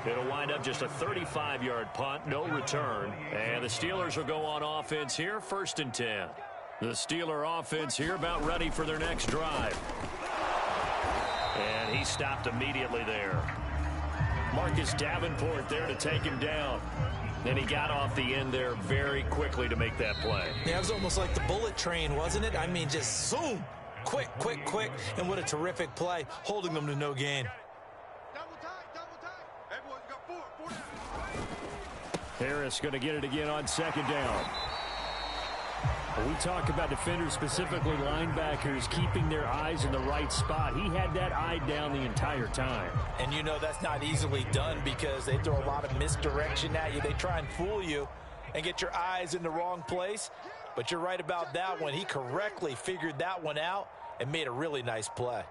S3: It'll wind up just a 35-yard punt, no return. And the Steelers will go on offense here, 1st and 10. The Steeler offense here about ready for their next drive. And he stopped immediately there. Marcus Davenport there to take him down. Then he got off the end there very quickly to make that play.
S2: Yeah, it was almost like the bullet train, wasn't it? I mean, just zoom. Quick, quick, quick. And what a terrific play, holding them to no gain.
S4: Double time. Everyone's got 4.
S3: Harris going to get it again on 2nd down. We talk about defenders, specifically linebackers, keeping their eyes in the right spot. He had that eye down the entire time.
S2: And you know that's not easily done because they throw a lot of misdirection at you. They try and fool you and get your eyes in the wrong place. But you're right about that one. He correctly figured that one out and made a really nice play.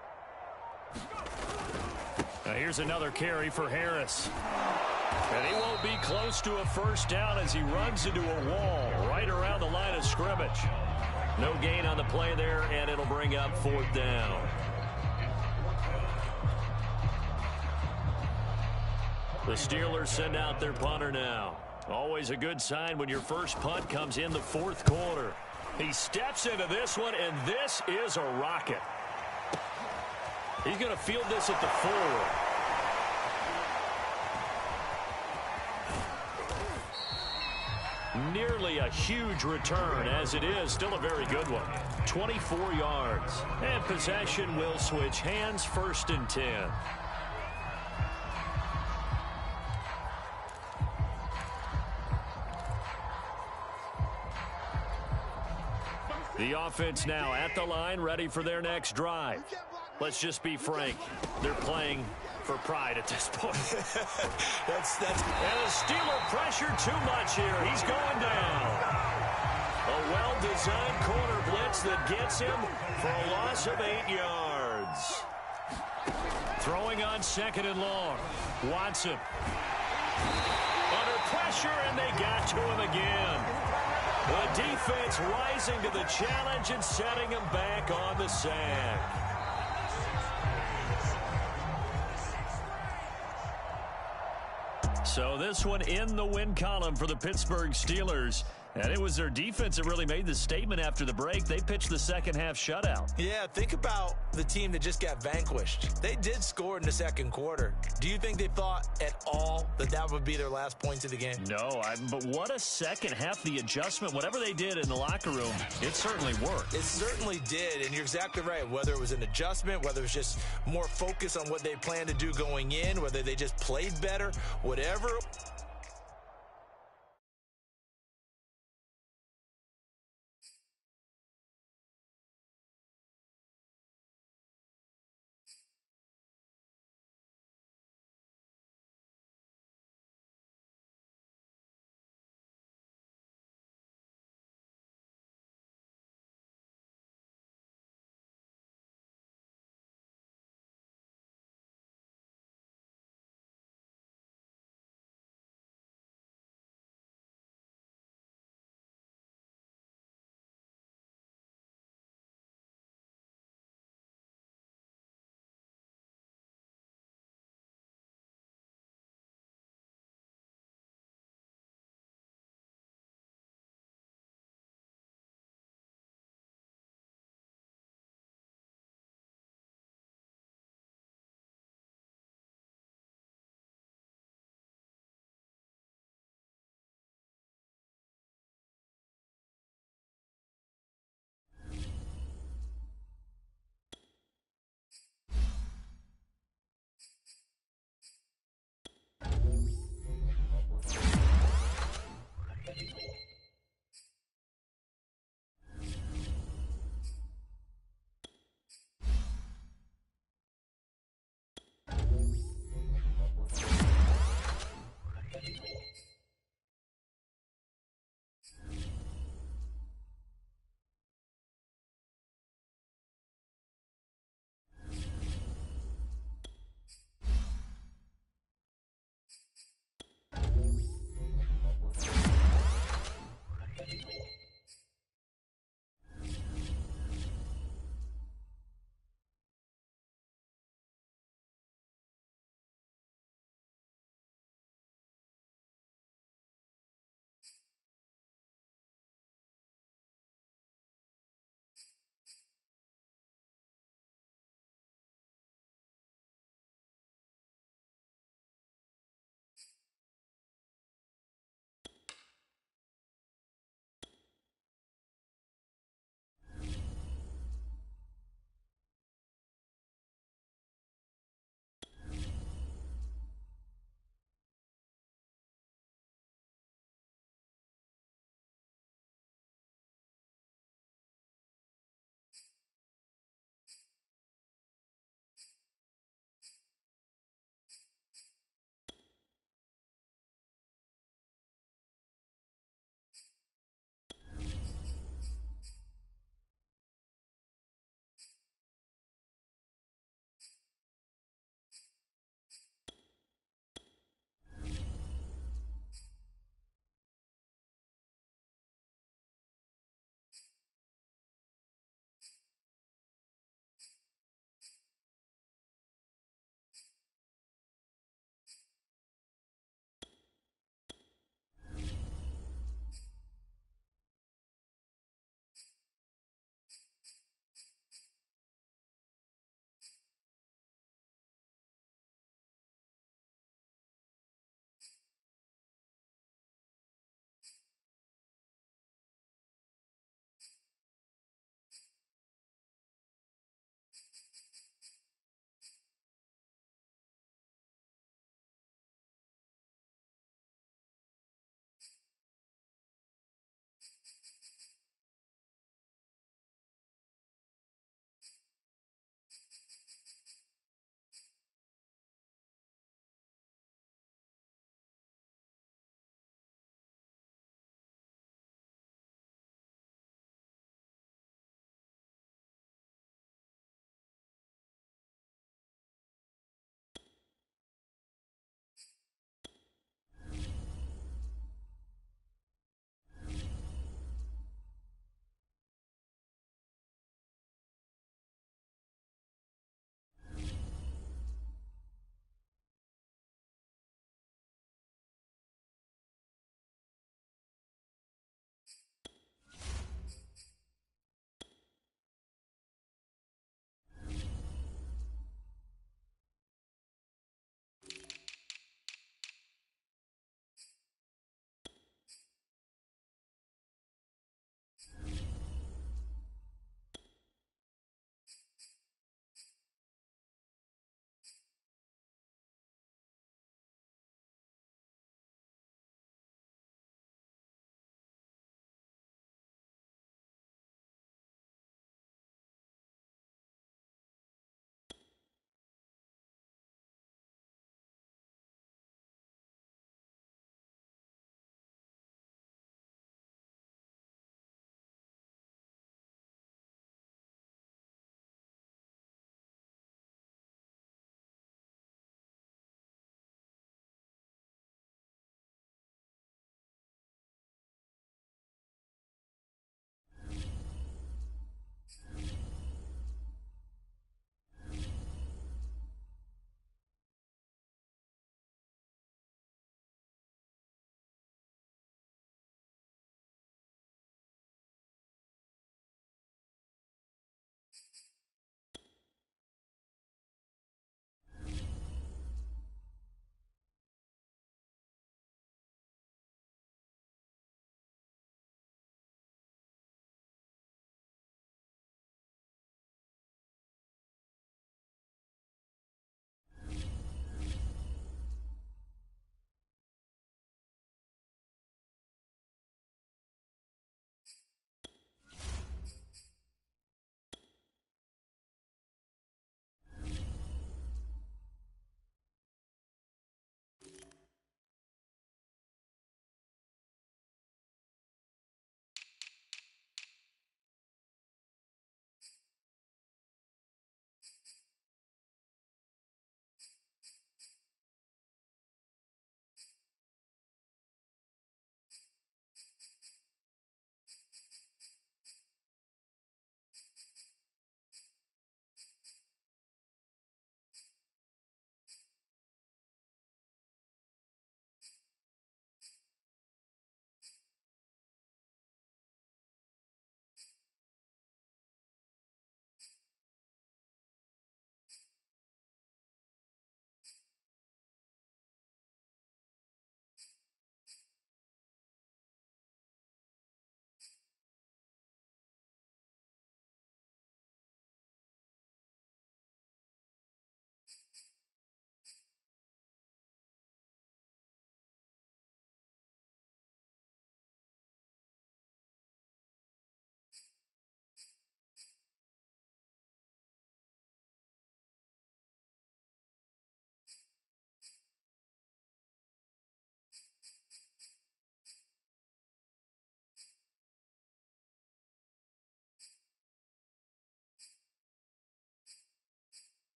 S3: Now here's another carry for Harris. And he won't be close to a 1st down as he runs into a wall right around the line of scrimmage. No gain on the play there, and it'll bring up 4th down. The Steelers send out their punter now. Always a good sign when your first punt comes in the 4th quarter. He steps into this one, and this is a rocket. He's going to field this at the 4. Nearly a huge return, as it is still a very good one. 24 yards. And possession will switch hands, 1st and 10. The offense now at the line, ready for their next drive. Let's just be frank. They're playing for pride at this point.
S2: that's
S3: And the Steeler pressure too much here. He's going down. A well-designed corner blitz that gets him for a loss of 8 yards. Throwing on 2nd and long. Watson. Under pressure, and they got to him again. The defense rising to the challenge and setting him back on the sack. So this one in the win column for the Pittsburgh Steelers. And it was their defense that really made the statement after the break. They pitched the second-half shutout.
S2: Yeah, think about the team that just got vanquished. They did score in the second quarter. Do you think they thought at all that that would be their last points of the game?
S3: No, but what a second half. The adjustment, whatever they did in the locker room, it certainly worked.
S2: It certainly did, and you're exactly right. Whether it was an adjustment, whether it was just more focus on what they planned to do going in, whether they just played better, whatever